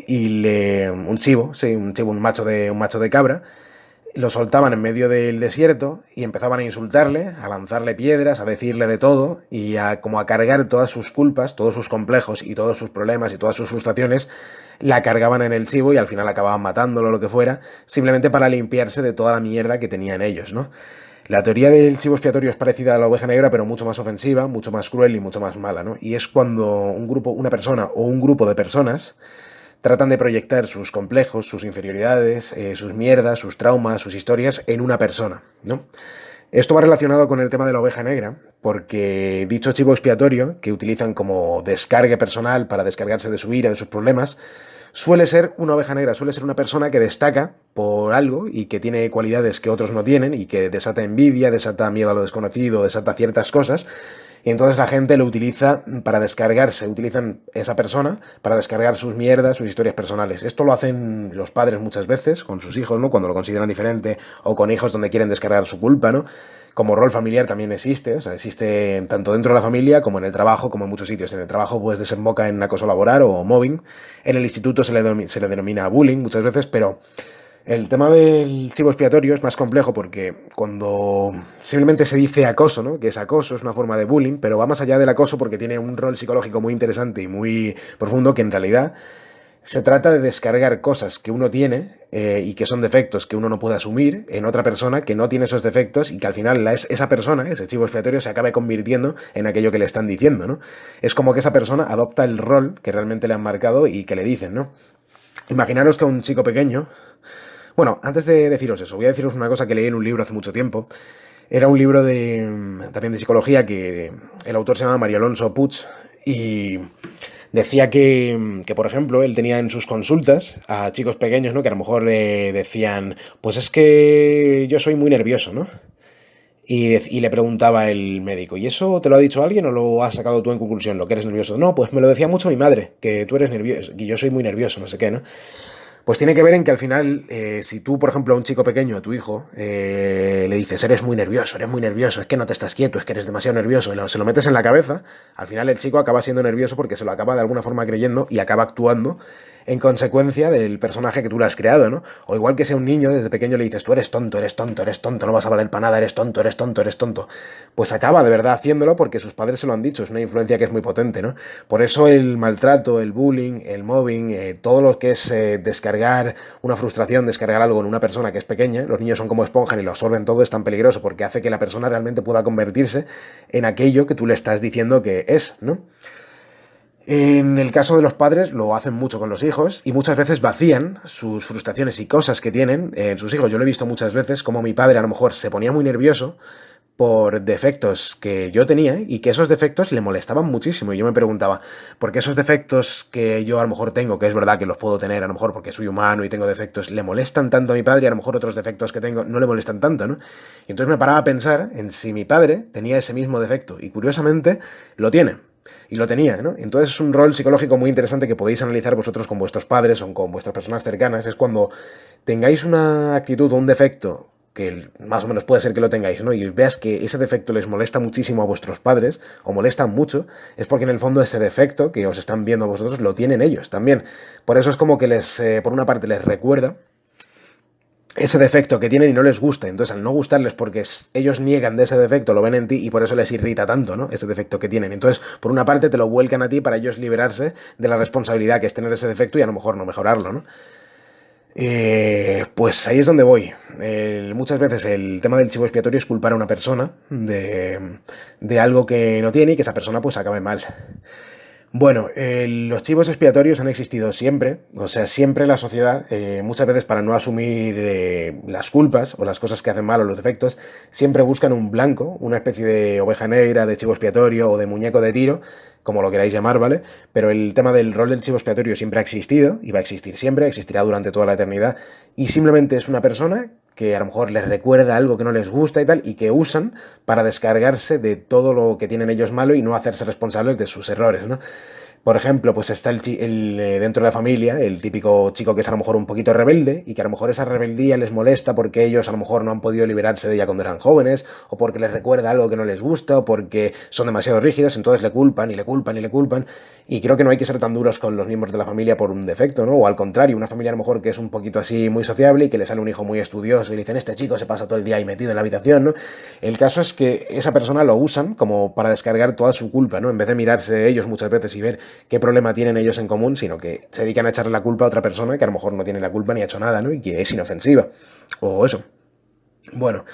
un chivo, sí, un chivo, un macho de cabra, lo soltaban en medio del desierto y empezaban a insultarle, a lanzarle piedras, a decirle de todo y como a cargar todas sus culpas, todos sus complejos y todos sus problemas y todas sus frustraciones, la cargaban en el chivo y al final acababan matándolo o lo que fuera, simplemente para limpiarse de toda la mierda que tenían ellos, ¿no? La teoría del chivo expiatorio es parecida a la oveja negra, pero mucho más ofensiva, mucho más cruel y mucho más mala, ¿no? Y es cuando una persona o un grupo de personas tratan de proyectar sus complejos, sus inferioridades, sus mierdas, sus traumas, sus historias en una persona, ¿no? Esto va relacionado con el tema de la oveja negra, porque dicho chivo expiatorio, que utilizan como descargue personal para descargarse de su ira, de sus problemas, suele ser una oveja negra, suele ser una persona que destaca por algo y que tiene cualidades que otros no tienen y que desata envidia, desata miedo a lo desconocido, desata ciertas cosas. Y entonces la gente lo utiliza para descargarse, utilizan esa persona para descargar sus mierdas, sus historias personales. Esto lo hacen los padres muchas veces con sus hijos, ¿no? Cuando lo consideran diferente, o con hijos donde quieren descargar su culpa, ¿no? Como rol familiar también existe, o sea, existe tanto dentro de la familia como en el trabajo, como en muchos sitios. En el trabajo pues desemboca en acoso laboral o mobbing. En el instituto se le denomina bullying muchas veces, pero el tema del chivo expiatorio es más complejo porque cuando simplemente se dice acoso, ¿no? Que es acoso, es una forma de bullying, pero va más allá del acoso porque tiene un rol psicológico muy interesante y muy profundo, que en realidad se trata de descargar cosas que uno tiene y que son defectos que uno no puede asumir en otra persona que no tiene esos defectos, y que al final esa persona, ese chivo expiatorio, se acabe convirtiendo en aquello que le están diciendo, ¿no? Es como que esa persona adopta el rol que realmente le han marcado y que le dicen, ¿no? Imaginaros que a un chico pequeño... Bueno, antes de deciros eso, voy a deciros una cosa que leí en un libro hace mucho tiempo. Era un libro también de psicología, que el autor se llama Mario Alonso Puig, y decía que, por ejemplo, él tenía en sus consultas a chicos pequeños, ¿no? Que a lo mejor le decían, pues es que yo soy muy nervioso, ¿no? Y le preguntaba el médico, ¿y eso te lo ha dicho alguien o lo has sacado tú en conclusión, lo que eres nervioso? No, pues me lo decía mucho mi madre, que tú eres nervioso, que yo soy muy nervioso, no sé qué, ¿no? Pues tiene que ver en que al final, si tú, por ejemplo, a un chico pequeño, a tu hijo, le dices, eres muy nervioso, es que no te estás quieto, es que eres demasiado nervioso, y se lo metes en la cabeza, al final el chico acaba siendo nervioso porque se lo acaba de alguna forma creyendo y acaba actuando en consecuencia del personaje que tú le has creado, ¿no? O igual que sea un niño, desde pequeño le dices, tú eres tonto, eres tonto, eres tonto, no vas a valer para nada, eres tonto, eres tonto, eres tonto. Pues acaba de verdad haciéndolo porque sus padres se lo han dicho, es una influencia que es muy potente, ¿no? Por eso el maltrato, el bullying, el mobbing, todo lo que es descargar una frustración, descargar algo en una persona que es pequeña, los niños son como esponjan y lo absorben todo, es tan peligroso porque hace que la persona realmente pueda convertirse en aquello que tú le estás diciendo que es, ¿no? En el caso de los padres lo hacen mucho con los hijos y muchas veces vacían sus frustraciones y cosas que tienen en sus hijos. Yo lo he visto muchas veces como mi padre a lo mejor se ponía muy nervioso por defectos que yo tenía y que esos defectos le molestaban muchísimo. Y yo me preguntaba, ¿por qué esos defectos que yo a lo mejor tengo, que es verdad que los puedo tener a lo mejor porque soy humano y tengo defectos, le molestan tanto a mi padre y a lo mejor otros defectos que tengo no le molestan tanto, ¿no? Y entonces me paraba a pensar en si mi padre tenía ese mismo defecto y curiosamente lo tiene. Y lo tenía, ¿no? Entonces es un rol psicológico muy interesante que podéis analizar vosotros con vuestros padres o con vuestras personas cercanas. Es cuando tengáis una actitud o un defecto que más o menos puede ser que lo tengáis, ¿no? Y veas que ese defecto les molesta muchísimo a vuestros padres, o molestan mucho, es porque en el fondo ese defecto que os están viendo a vosotros lo tienen ellos también. Por eso es como que por una parte les recuerda ese defecto que tienen y no les gusta. Entonces, al no gustarles porque ellos niegan de ese defecto, lo ven en ti y por eso les irrita tanto, ¿no? Ese defecto que tienen. Entonces, por una parte te lo vuelcan a ti para ellos liberarse de la responsabilidad que es tener ese defecto y a lo mejor no mejorarlo, ¿no? Pues ahí es donde voy. Muchas veces el tema del chivo expiatorio es culpar a una persona de algo que no tiene y que esa persona pues acabe mal. Bueno, los chivos expiatorios han existido siempre, o sea, siempre la sociedad, muchas veces para no asumir las culpas o las cosas que hacen mal o los defectos, siempre buscan un blanco, una especie de oveja negra, de chivo expiatorio o de muñeco de tiro, como lo queráis llamar, ¿vale? Pero el tema del rol del chivo expiatorio siempre ha existido y va a existir siempre, existirá durante toda la eternidad y simplemente es una persona que a lo mejor les recuerda algo que no les gusta y tal, y que usan para descargarse de todo lo que tienen ellos malo y no hacerse responsables de sus errores, ¿no? Por ejemplo, pues está dentro de la familia el típico chico que es a lo mejor un poquito rebelde y que a lo mejor esa rebeldía les molesta porque ellos a lo mejor no han podido liberarse de ella cuando eran jóvenes, o porque les recuerda algo que no les gusta, o porque son demasiado rígidos, entonces le culpan y le culpan y le culpan. Y creo que no hay que ser tan duros con los miembros de la familia por un defecto, ¿no? O al contrario, una familia a lo mejor que es un poquito así muy sociable y que le sale un hijo muy estudioso y le dicen, este chico se pasa todo el día ahí metido en la habitación, ¿no? El caso es que esa persona lo usan como para descargar toda su culpa, ¿no? En vez de mirarse ellos muchas veces y ver qué problema tienen ellos en común, sino que se dedican a echarle la culpa a otra persona que a lo mejor no tiene la culpa ni ha hecho nada, ¿no? Y que es inofensiva. O eso. Bueno,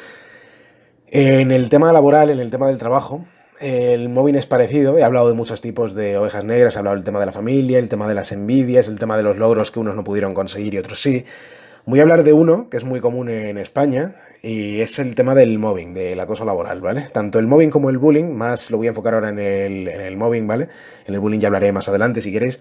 en el tema laboral, en el tema del trabajo, el mobbing es parecido. He hablado de muchos tipos de ovejas negras, he hablado del tema de la familia, el tema de las envidias, el tema de los logros que unos no pudieron conseguir y otros sí. Voy a hablar de uno que es muy común en España y es el tema del mobbing, del acoso laboral, ¿vale? Tanto el mobbing como el bullying, más lo voy a enfocar ahora en el mobbing, ¿vale? En el bullying ya hablaré más adelante si queréis.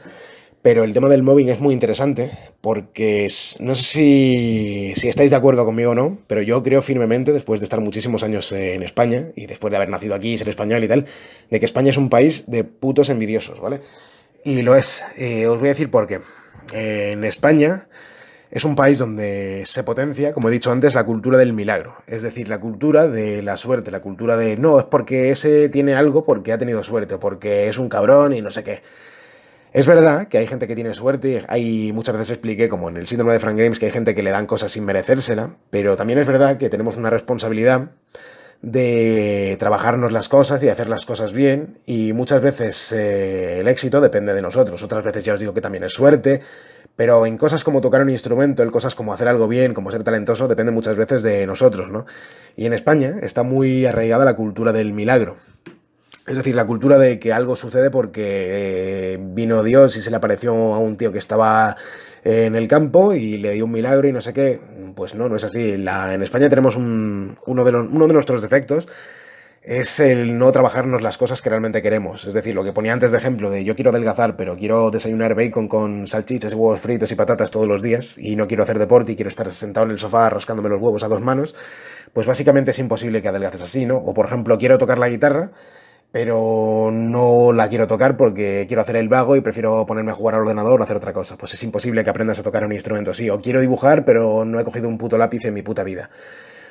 Pero el tema del mobbing es muy interesante porque no sé si estáis de acuerdo conmigo o no, pero yo creo firmemente, después de estar muchísimos años en España y después de haber nacido aquí, ser español y tal, de que España es un país de putos envidiosos, ¿vale? Y lo es. Os voy a decir por qué. En España es un país donde se potencia, como he dicho antes, la cultura del milagro. Es decir, la cultura de la suerte, la cultura de no, es porque ese tiene algo porque ha tenido suerte, o porque es un cabrón y no sé qué. Es verdad que hay gente que tiene suerte, hay muchas veces expliqué, como en el síndrome de Frank Grimes, que hay gente que le dan cosas sin merecérsela, pero también es verdad que tenemos una responsabilidad de trabajarnos las cosas y hacer las cosas bien, y muchas veces el éxito depende de nosotros, otras veces ya os digo que también es suerte, pero en cosas como tocar un instrumento, en cosas como hacer algo bien, como ser talentoso, depende muchas veces de nosotros, ¿no? Y en España está muy arraigada la cultura del milagro. Es decir, la cultura de que algo sucede porque vino Dios y se le apareció a un tío que estaba en el campo y le dio un milagro y no sé qué. Pues no, no es así. En España tenemos uno de nuestros defectos es el no trabajarnos las cosas que realmente queremos. Es decir, lo que ponía antes de ejemplo de yo quiero adelgazar, pero quiero desayunar bacon con salchichas y huevos fritos y patatas todos los días y no quiero hacer deporte y quiero estar sentado en el sofá rascándome los huevos a dos manos, pues básicamente es imposible que adelgaces así, ¿no? O por ejemplo, quiero tocar la guitarra, pero no la quiero tocar porque quiero hacer el vago y prefiero ponerme a jugar al ordenador o hacer otra cosa. Pues es imposible que aprendas a tocar un instrumento así. O quiero dibujar, pero no he cogido un puto lápiz en mi puta vida.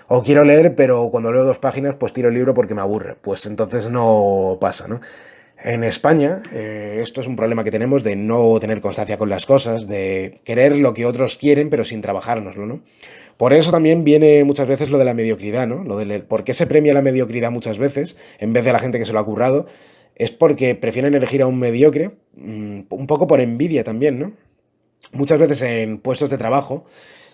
O quiero leer, pero cuando leo 2 páginas, pues tiro el libro porque me aburre. Pues entonces no pasa, ¿no? En España, esto es un problema que tenemos de no tener constancia con las cosas, de querer lo que otros quieren, pero sin trabajárnoslo, ¿no? Por eso también viene muchas veces lo de la mediocridad, ¿no? ¿Por qué se premia la mediocridad muchas veces en vez de la gente que se lo ha currado? Es porque prefieren elegir a un mediocre, un poco por envidia también, ¿no? Muchas veces en puestos de trabajo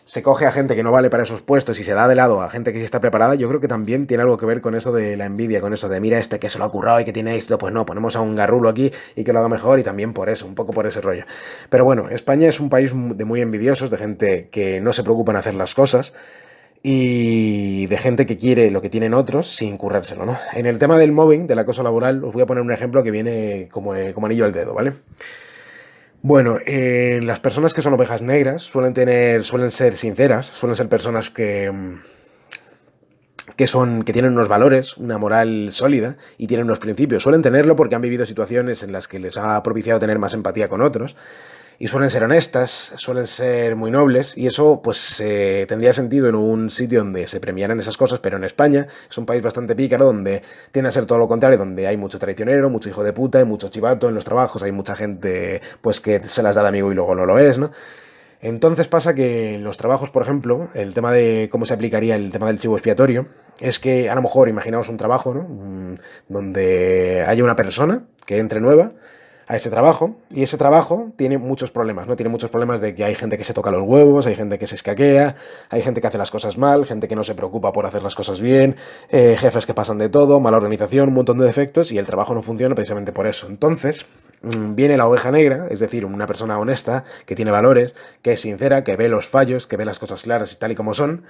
se coge a gente que no vale para esos puestos y se da de lado a gente que sí está preparada. Yo creo que también tiene algo que ver con eso de la envidia, con eso de mira este que se lo ha currado y que tiene éxito, pues no, ponemos a un garrulo aquí y que lo haga mejor y también por eso, un poco por ese rollo. Pero bueno, España es un país de muy envidiosos, de gente que no se preocupa en hacer las cosas y de gente que quiere lo que tienen otros sin currárselo, ¿no? En el tema del mobbing, del acoso laboral, os voy a poner un ejemplo que viene como anillo al dedo, ¿vale? Bueno, las personas que son ovejas negras suelen ser sinceras, suelen ser personas que tienen unos valores, una moral sólida y tienen unos principios. Suelen tenerlo porque han vivido situaciones en las que les ha propiciado tener más empatía con otros y suelen ser honestas, suelen ser muy nobles y eso pues tendría sentido en un sitio donde se premiaran esas cosas, pero en España es un país bastante pícaro donde tiende a ser todo lo contrario, donde hay mucho traicionero, mucho hijo de puta, hay mucho chivato en los trabajos, hay mucha gente pues que se las da de amigo y luego no lo es, ¿no? Entonces pasa que en los trabajos, por ejemplo, el tema de cómo se aplicaría el tema del chivo expiatorio es que a lo mejor imaginaos un trabajo, ¿no? Donde haya una persona que entre nueva a ese trabajo y ese trabajo tiene muchos problemas, ¿no? Tiene muchos problemas de que hay gente que se toca los huevos, hay gente que se escaquea, hay gente que hace las cosas mal, gente que no se preocupa por hacer las cosas bien, jefes que pasan de todo, mala organización, un montón de defectos y el trabajo no funciona precisamente por eso. Entonces, viene la oveja negra, es decir, una persona honesta, que tiene valores, que es sincera, que ve los fallos, que ve las cosas claras y tal y como son,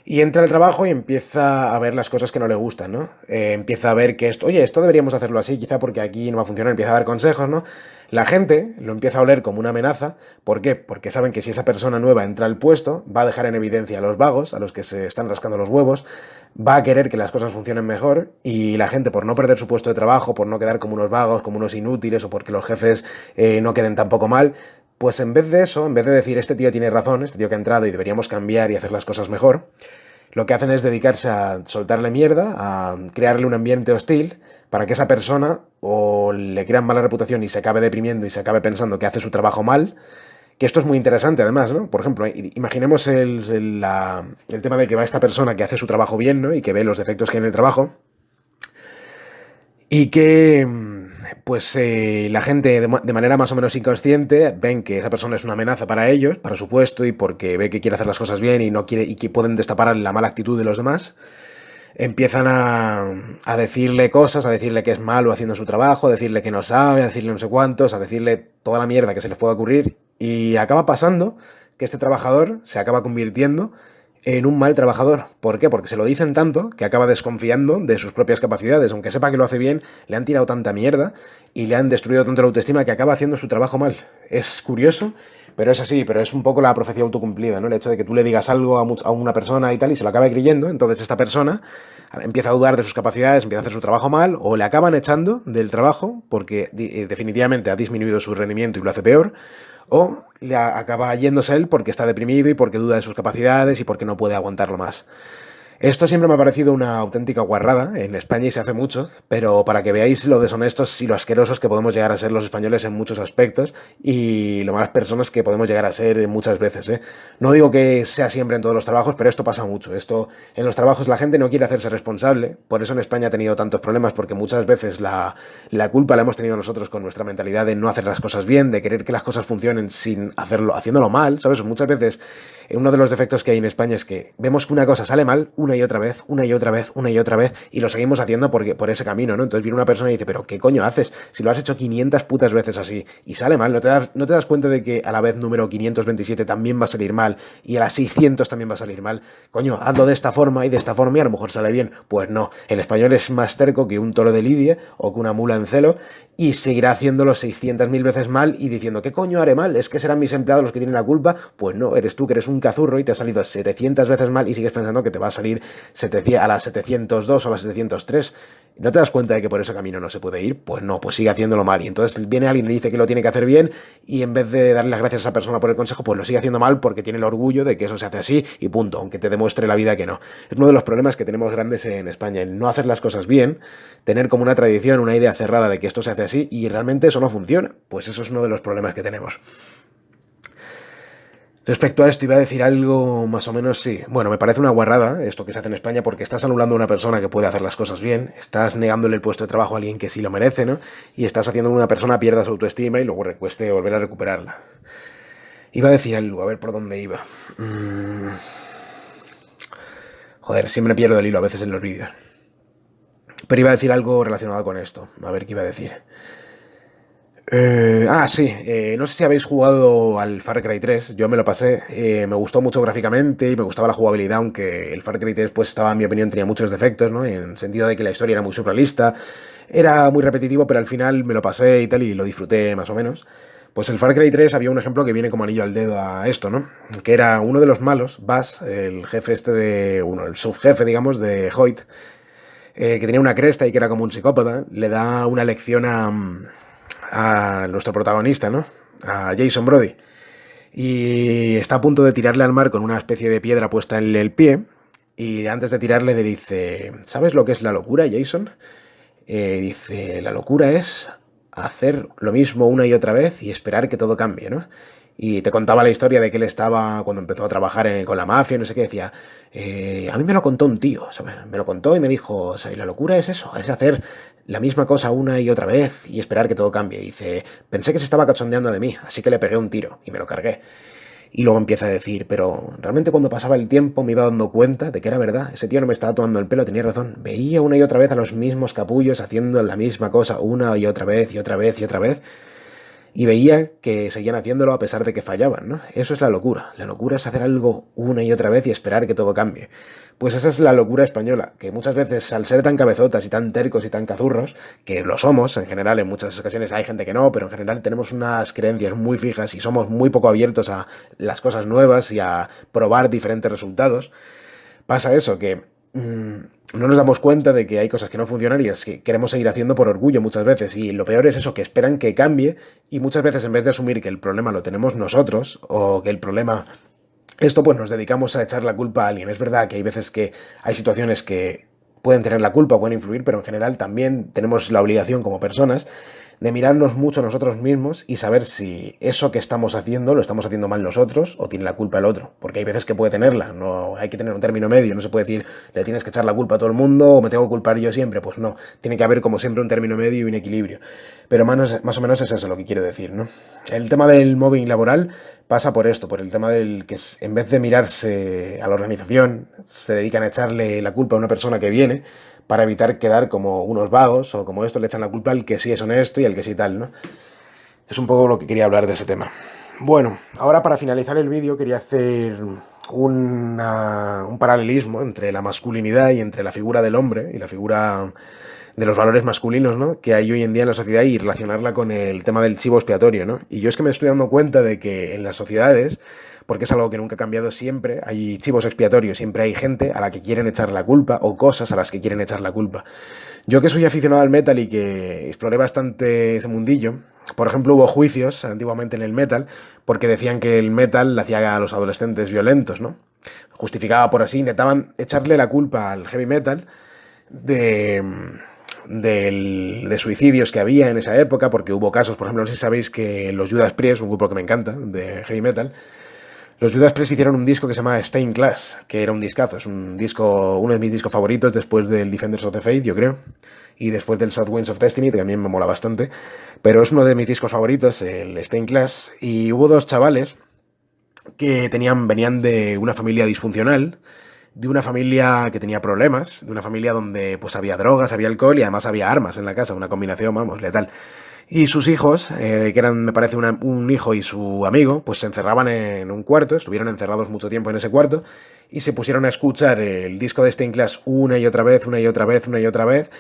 y entra al trabajo y empieza a ver las cosas que no le gustan, ¿no? Empieza a ver que esto deberíamos hacerlo así, quizá porque aquí no va a funcionar, empieza a dar consejos, ¿no? La gente lo empieza a oler como una amenaza. ¿Por qué? Porque saben que si esa persona nueva entra al puesto, va a dejar en evidencia a los vagos, a los que se están rascando los huevos, va a querer que las cosas funcionen mejor y la gente, por no perder su puesto de trabajo, por no quedar como unos vagos, como unos inútiles o porque los jefes no queden tampoco mal, pues en vez de eso, en vez de decir este tío tiene razón, este tío que ha entrado y deberíamos cambiar y hacer las cosas mejor, lo que hacen es dedicarse a soltarle mierda, a crearle un ambiente hostil para que esa persona o le crean mala reputación y se acabe deprimiendo y se acabe pensando que hace su trabajo mal, que esto es muy interesante además, ¿no? Por ejemplo, imaginemos el tema de que va esta persona que hace su trabajo bien, ¿no? Y que ve los defectos que hay en el trabajo y que pues la gente de manera más o menos inconsciente ven que esa persona es una amenaza para ellos, para su puesto y porque ve que quiere hacer las cosas bien y no quiere y que pueden destapar la mala actitud de los demás, empiezan a decirle cosas, a decirle que es malo haciendo su trabajo, a decirle que no sabe, a decirle no sé cuántos, a decirle toda la mierda que se les pueda ocurrir y acaba pasando que este trabajador se acaba convirtiendo en un mal trabajador. ¿Por qué? Porque se lo dicen tanto que acaba desconfiando de sus propias capacidades. Aunque sepa que lo hace bien, le han tirado tanta mierda y le han destruido tanto la autoestima que acaba haciendo su trabajo mal. Es curioso, pero es así, pero es un poco la profecía autocumplida, ¿no? El hecho de que tú le digas algo a una persona y tal y se lo acabe creyendo, entonces esta persona empieza a dudar de sus capacidades, empieza a hacer su trabajo mal o le acaban echando del trabajo porque definitivamente ha disminuido su rendimiento y lo hace peor, o le acaba yéndose él porque está deprimido y porque duda de sus capacidades y porque no puede aguantarlo más. Esto siempre me ha parecido una auténtica guarrada, en España y se hace mucho, pero para que veáis lo deshonestos y lo asquerosos que podemos llegar a ser los españoles en muchos aspectos y lo malas personas que podemos llegar a ser muchas veces, ¿eh? No digo que sea siempre en todos los trabajos, pero esto pasa mucho. Esto en los trabajos la gente no quiere hacerse responsable, por eso en España ha tenido tantos problemas, porque muchas veces la culpa la hemos tenido nosotros con nuestra mentalidad de no hacer las cosas bien, de querer que las cosas funcionen sin hacerlo, haciéndolo mal, ¿sabes? Muchas veces Uno de los defectos que hay en España es que vemos que una cosa sale mal una y otra vez, una y otra vez, una y otra vez, y lo seguimos haciendo por ese camino, ¿no? Entonces viene una persona y dice, pero ¿qué coño haces? Si lo has hecho 500 putas veces así y sale mal, ¿no te das cuenta de que a la vez número 527 también va a salir mal y a las 600 también va a salir mal? Coño, hazlo de esta forma y de esta forma y a lo mejor sale bien. Pues no, el español es más terco que un toro de lidia o que una mula en celo y seguirá haciéndolo 600.000 veces mal y diciendo, ¿qué coño haré mal? ¿Es que serán mis empleados los que tienen la culpa? Pues no, eres tú que eres un cazurro y te ha salido 700 veces mal y sigues pensando que te va a salir a las 702 o a las 703. ¿No te das cuenta de que por ese camino no se puede ir? Pues no, pues sigue haciéndolo mal. Y entonces viene alguien y dice que lo tiene que hacer bien y en vez de darle las gracias a esa persona por el consejo, pues lo sigue haciendo mal porque tiene el orgullo de que eso se hace así y punto, aunque te demuestre la vida que no. Es uno de los problemas que tenemos grandes en España, el no hacer las cosas bien, tener como una tradición, una idea cerrada de que esto se hace así y realmente eso no funciona. Pues eso es uno de los problemas que tenemos. Respecto a esto, iba a decir algo más o menos, sí. Bueno, me parece una guarrada esto que se hace en España porque estás anulando a una persona que puede hacer las cosas bien, estás negándole el puesto de trabajo a alguien que sí lo merece, ¿no? Y estás haciendo que una persona pierda su autoestima y luego cueste volver a recuperarla. Iba a decir algo, a ver por dónde iba. Joder, siempre me pierdo el hilo a veces en los vídeos. Pero iba a decir algo relacionado con esto. A ver qué iba a decir. Sí, no sé si habéis jugado al Far Cry 3, yo me lo pasé, me gustó mucho gráficamente y me gustaba la jugabilidad, aunque el Far Cry 3 pues estaba, en mi opinión, tenía muchos defectos, ¿no? En el sentido de que la historia era muy surrealista, era muy repetitivo, pero al final me lo pasé y tal y lo disfruté más o menos. Pues el Far Cry 3 había un ejemplo que viene como anillo al dedo a esto, ¿no? Que era uno de los malos, Bass, el jefe este el subjefe, digamos, de Hoyt, que tenía una cresta y que era como un psicópata, le da una lección a nuestro protagonista, ¿no? A Jason Brody. Y está a punto de tirarle al mar con una especie de piedra puesta en el pie. Y antes de tirarle le dice, ¿sabes lo que es la locura, Jason? Dice, la locura es hacer lo mismo una y otra vez y esperar que todo cambie, ¿no? Y te contaba la historia de que él estaba, cuando empezó a trabajar con la mafia, no sé qué, decía, a mí me lo contó un tío, ¿sabes? Me lo contó y me dijo, o sea, y la locura es eso, es hacer la misma cosa una y otra vez y esperar que todo cambie. Y dice, pensé que se estaba cachondeando de mí, así que le pegué un tiro y me lo cargué. Y luego empieza a decir, pero realmente cuando pasaba el tiempo me iba dando cuenta de que era verdad, ese tío no me estaba tomando el pelo, tenía razón. Veía una y otra vez a los mismos capullos haciendo la misma cosa una y otra vez y otra vez y otra vez. Y veía que seguían haciéndolo a pesar de que fallaban, ¿no? Eso es la locura. La locura es hacer algo una y otra vez y esperar que todo cambie. Pues esa es la locura española, que muchas veces al ser tan cabezotas y tan tercos y tan cazurros, que lo somos en general, en muchas ocasiones hay gente que no, pero en general tenemos unas creencias muy fijas y somos muy poco abiertos a las cosas nuevas y a probar diferentes resultados, pasa eso, que no nos damos cuenta de que hay cosas que no funcionan y es que queremos seguir haciendo por orgullo muchas veces. Y lo peor es eso, que esperan que cambie y muchas veces en vez de asumir que el problema lo tenemos nosotros o que el problema... Esto pues nos dedicamos a echar la culpa a alguien. Es verdad que hay veces que hay situaciones que pueden tener la culpa, pueden influir, pero en general también tenemos la obligación como personas de mirarnos mucho a nosotros mismos y saber si eso que estamos haciendo lo estamos haciendo mal nosotros o tiene la culpa el otro. Porque hay veces que puede tenerla, no hay que tener un término medio, no se puede decir le tienes que echar la culpa a todo el mundo o me tengo que culpar yo siempre. Pues no, tiene que haber como siempre un término medio y un equilibrio. Pero más o menos es eso lo que quiero decir, ¿no? El tema del mobbing laboral pasa por esto, por el tema del que en vez de mirarse a la organización, se dedican a echarle la culpa a una persona que viene para evitar quedar como unos vagos o como esto le echan la culpa al que sí es honesto y al que sí tal, ¿no? Es un poco lo que quería hablar de ese tema. Bueno, ahora para finalizar el vídeo quería hacer un paralelismo entre la masculinidad y entre la figura del hombre y la figura de los valores masculinos, ¿no? Que hay hoy en día en la sociedad y relacionarla con el tema del chivo expiatorio, ¿no? Y yo es que me estoy dando cuenta de que en las sociedades, porque es algo que nunca ha cambiado siempre, hay chivos expiatorios, siempre hay gente a la que quieren echar la culpa o cosas a las que quieren echar la culpa. Yo que soy aficionado al metal y que exploré bastante ese mundillo, por ejemplo, hubo juicios antiguamente en el metal porque decían que el metal le hacía a los adolescentes violentos, ¿no? Justificaba por así, intentaban echarle la culpa al heavy metal de suicidios que había en esa época, porque hubo casos, por ejemplo, no sé si sabéis que los Judas Priest, un grupo que me encanta, de heavy metal, los Judas Priest hicieron un disco que se llama Stained Glass, que era un discazo, es un disco, uno de mis discos favoritos después del Defenders of the Faith, yo creo, y después del South Winds of Destiny, que también me mola bastante, pero es uno de mis discos favoritos, el Stained Glass, y hubo dos chavales que venían de una familia disfuncional, de una familia que tenía problemas, de una familia donde pues había drogas, había alcohol y además había armas en la casa, una combinación, vamos, letal. Y sus hijos, que eran, me parece, un hijo y su amigo, pues se encerraban en un cuarto, estuvieron encerrados mucho tiempo en ese cuarto, y se pusieron a escuchar el disco de Stained Class una y otra vez, una y otra vez, una y otra vez,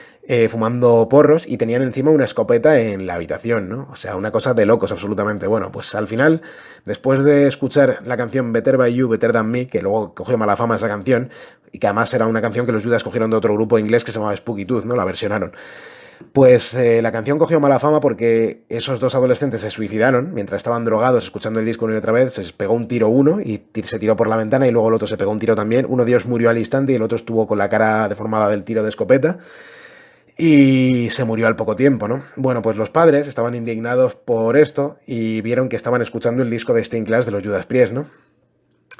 fumando porros, y tenían encima una escopeta en la habitación, ¿no? O sea, una cosa de locos absolutamente. Bueno, pues al final, después de escuchar la canción Better By You, Better Than Me, que luego cogió mala fama esa canción, y que además era una canción que los Judas cogieron de otro grupo inglés que se llamaba Spooky Tooth, ¿no? La versionaron. Pues la canción cogió mala fama porque esos dos adolescentes se suicidaron mientras estaban drogados escuchando el disco una y otra vez. Se pegó un tiro uno y se tiró por la ventana, y luego el otro se pegó un tiro también. Uno de ellos murió al instante y el otro estuvo con la cara deformada del tiro de escopeta y se murió al poco tiempo, ¿no? Bueno, pues los padres estaban indignados por esto y vieron que estaban escuchando el disco de Stained Class de los Judas Priest, ¿no?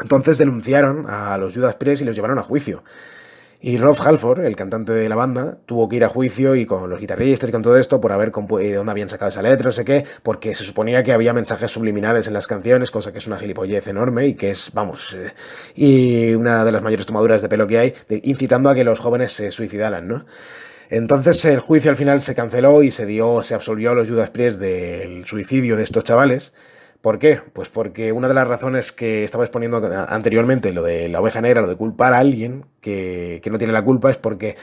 Entonces denunciaron a los Judas Priest y los llevaron a juicio. Y Rob Halford, el cantante de la banda, tuvo que ir a juicio y con los guitarristas y con todo esto por haber de dónde habían sacado esa letra, no sé qué, porque se suponía que había mensajes subliminales en las canciones, cosa que es una gilipollez enorme y que es, vamos, y una de las mayores tomaduras de pelo que hay, incitando a que los jóvenes se suicidaran, ¿no? Entonces el juicio al final se canceló y se absolvió a los Judas Priest del suicidio de estos chavales. ¿Por qué? Pues porque una de las razones que estaba exponiendo anteriormente, lo de la oveja negra, lo de culpar a alguien que no tiene la culpa, es porque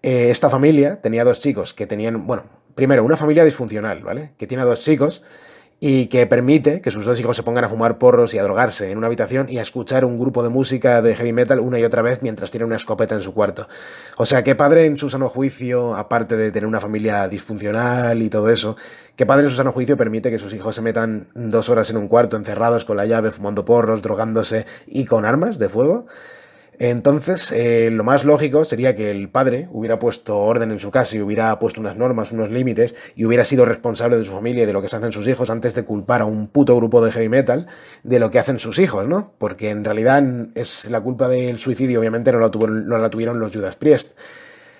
esta familia tenía dos chicos que tenían, bueno, primero, una familia disfuncional, ¿vale? Que tiene dos chicos y que permite que sus dos hijos se pongan a fumar porros y a drogarse en una habitación y a escuchar un grupo de música de heavy metal una y otra vez mientras tiene una escopeta en su cuarto. O sea, qué padre en su sano juicio, aparte de tener una familia disfuncional y todo eso, qué padre en su sano juicio permite que sus hijos se metan 2 horas en un cuarto encerrados con la llave, fumando porros, drogándose y con armas de fuego. Entonces, lo más lógico sería que el padre hubiera puesto orden en su casa y hubiera puesto unas normas, unos límites, y hubiera sido responsable de su familia y de lo que se hacen sus hijos antes de culpar a un puto grupo de heavy metal de lo que hacen sus hijos, ¿no? Porque en realidad es la culpa del suicidio, obviamente no la tuvieron los Judas Priest.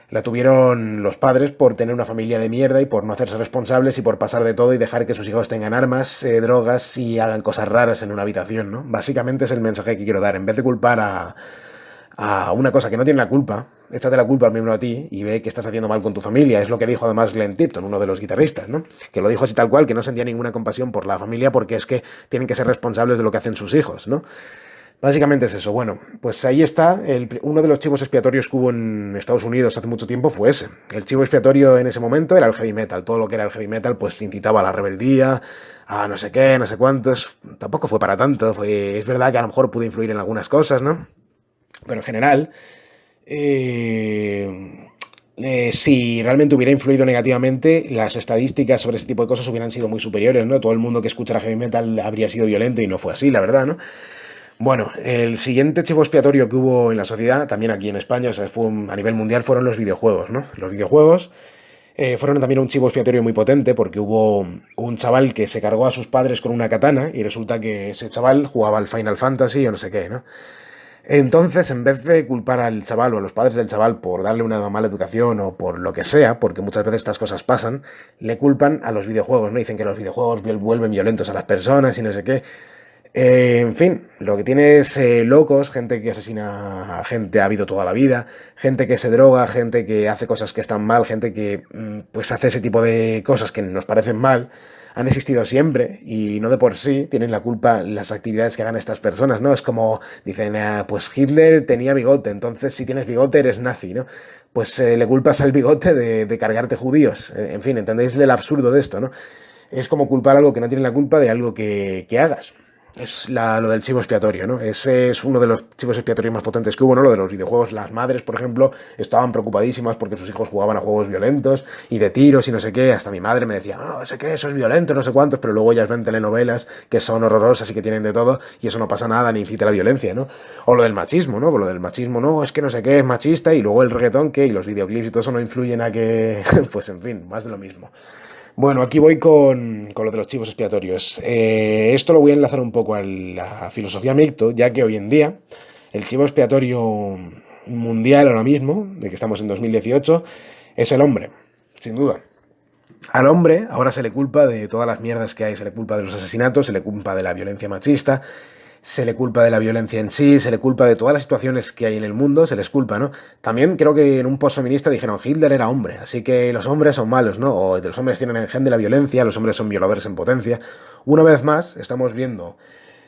La tuvieron los padres por tener una familia de mierda y por no hacerse responsables y por pasar de todo y dejar que sus hijos tengan armas, drogas y hagan cosas raras en una habitación, ¿no? Básicamente es el mensaje que quiero dar. En vez de culpar a una cosa que no tiene la culpa, échate la culpa mismo a ti y ve que estás haciendo mal con tu familia. Es lo que dijo además Glenn Tipton, uno de los guitarristas, ¿no? Que lo dijo así tal cual, que no sentía ninguna compasión por la familia porque es que tienen que ser responsables de lo que hacen sus hijos, ¿no? Básicamente es eso. Bueno, pues ahí está. Uno de los chivos expiatorios que hubo en Estados Unidos hace mucho tiempo fue ese. El chivo expiatorio en ese momento era el heavy metal. Todo lo que era el heavy metal pues incitaba a la rebeldía, a no sé qué, no sé cuántos. Tampoco fue para tanto. Es verdad que a lo mejor pudo influir en algunas cosas, ¿no? Pero en general, si realmente hubiera influido negativamente, las estadísticas sobre ese tipo de cosas hubieran sido muy superiores, ¿no? Todo el mundo que escuchara heavy metal habría sido violento y no fue así, la verdad, ¿no? Bueno, el siguiente chivo expiatorio que hubo en la sociedad, también aquí en España, o sea, a nivel mundial, fueron los videojuegos, ¿no? Los videojuegos fueron también un chivo expiatorio muy potente porque hubo un chaval que se cargó a sus padres con una katana y resulta que ese chaval jugaba al Final Fantasy o no sé qué, ¿no? Entonces, en vez de culpar al chaval o a los padres del chaval por darle una mala educación o por lo que sea, porque muchas veces estas cosas pasan, le culpan a los videojuegos, ¿no? Dicen que los videojuegos vuelven violentos a las personas y no sé qué. En fin, lo que tiene es locos, gente que asesina a gente, ha habido toda la vida, gente que se droga, gente que hace cosas que están mal, gente que pues hace ese tipo de cosas que nos parecen mal, han existido siempre y no de por sí tienen la culpa las actividades que hagan estas personas, ¿no? Es como dicen, pues Hitler tenía bigote, entonces si tienes bigote eres nazi, ¿no? Pues le culpas al bigote de cargarte judíos. En fin, ¿entendéis el absurdo de esto, no? Es como culpar algo que no tiene la culpa de algo que hagas. Es lo del chivo expiatorio, ¿no? Ese es uno de los chivos expiatorios más potentes que hubo, ¿no? Lo de los videojuegos. Las madres, por ejemplo, estaban preocupadísimas porque sus hijos jugaban a juegos violentos y de tiros y no sé qué. Hasta mi madre me decía, no sé qué, eso es violento, no sé cuántos, pero luego ellas ven telenovelas que son horrorosas y que tienen de todo y eso no pasa nada ni incita a la violencia, ¿no? O lo del machismo, ¿no? Lo del machismo, no, es que no sé qué es machista y luego el reggaetón, ¿qué? Y los videoclips y todo eso no influyen a que... pues en fin, más de lo mismo. Bueno, aquí voy con lo de los chivos expiatorios. Esto lo voy a enlazar un poco a la filosofía micto, ya que hoy en día el chivo expiatorio mundial ahora mismo, de que estamos en 2018, es el hombre, sin duda. Al hombre ahora se le culpa de todas las mierdas que hay, se le culpa de los asesinatos, se le culpa de la violencia machista, se le culpa de la violencia en sí, se le culpa de todas las situaciones que hay en el mundo, se les culpa, ¿no? También creo que en un post feminista dijeron Hitler era hombre, así que los hombres son malos, ¿no? O los hombres tienen el gen de la violencia, los hombres son violadores en potencia. Una vez más, estamos viendo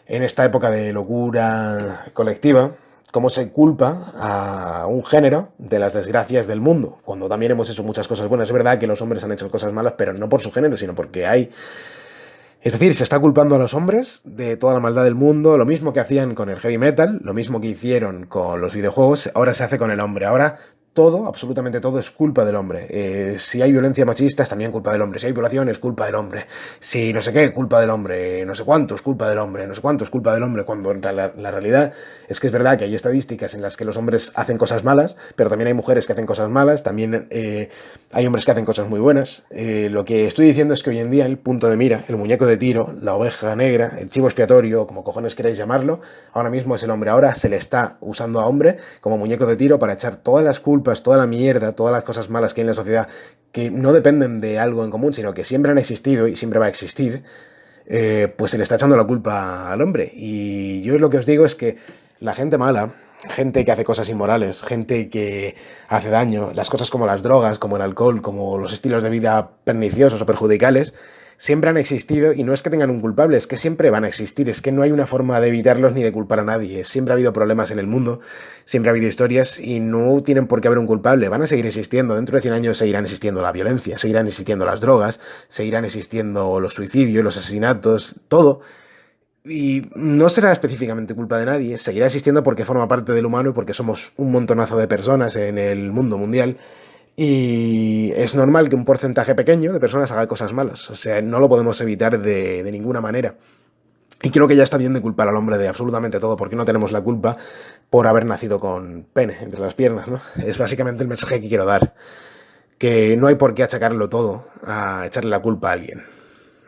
en esta época de locura colectiva cómo se culpa a un género de las desgracias del mundo, cuando también hemos hecho muchas cosas buenas. Es verdad que los hombres han hecho cosas malas, pero no por su género, sino porque hay... Es decir, se está culpando a los hombres de toda la maldad del mundo, lo mismo que hacían con el heavy metal, lo mismo que hicieron con los videojuegos, ahora se hace con el hombre. Ahora todo, absolutamente todo, es culpa del hombre. Si hay violencia machista, es también culpa del hombre. Si hay violación, es culpa del hombre. Si no sé qué, culpa del hombre. No sé cuánto, es culpa del hombre. No sé cuánto, es culpa del hombre. Cuando la realidad es que es verdad que hay estadísticas en las que los hombres hacen cosas malas, pero también hay mujeres que hacen cosas malas, también hay hombres que hacen cosas muy buenas. Lo que estoy diciendo es que hoy en día el punto de mira, el muñeco de tiro, la oveja negra, el chivo expiatorio, como cojones queráis llamarlo, ahora mismo es el hombre. Ahora se le está usando a hombre como muñeco de tiro para echar todas las culpas, toda la mierda, todas las cosas malas que hay en la sociedad que no dependen de algo en común, sino que siempre han existido y siempre va a existir, pues se le está echando la culpa al hombre. Y yo lo que os digo es que la gente mala, gente que hace cosas inmorales, gente que hace daño, las cosas como las drogas, como el alcohol, como los estilos de vida perniciosos o perjudicales, siempre han existido y no es que tengan un culpable, es que siempre van a existir, es que no hay una forma de evitarlos ni de culpar a nadie. Siempre ha habido problemas en el mundo, siempre ha habido historias y no tienen por qué haber un culpable, van a seguir existiendo. Dentro de 100 años seguirán existiendo la violencia, seguirán existiendo las drogas, seguirán existiendo los suicidios, los asesinatos, todo. Y no será específicamente culpa de nadie, seguirá existiendo porque forma parte del humano y porque somos un montonazo de personas en el mundo mundial. Y es normal que un porcentaje pequeño de personas haga cosas malas. O sea, no lo podemos evitar de ninguna manera. Y creo que ya está bien de culpar al hombre de absolutamente todo, porque no tenemos la culpa por haber nacido con pene entre las piernas, ¿no? Es básicamente el mensaje que quiero dar. Que no hay por qué achacarlo todo a echarle la culpa a alguien.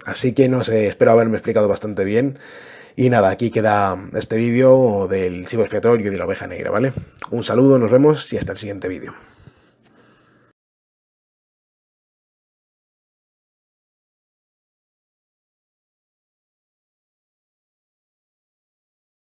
Así que no sé, espero haberme explicado bastante bien. Y nada, aquí queda este vídeo del chivo expiatorio y de la oveja negra, ¿vale? Un saludo, nos vemos y hasta el siguiente vídeo.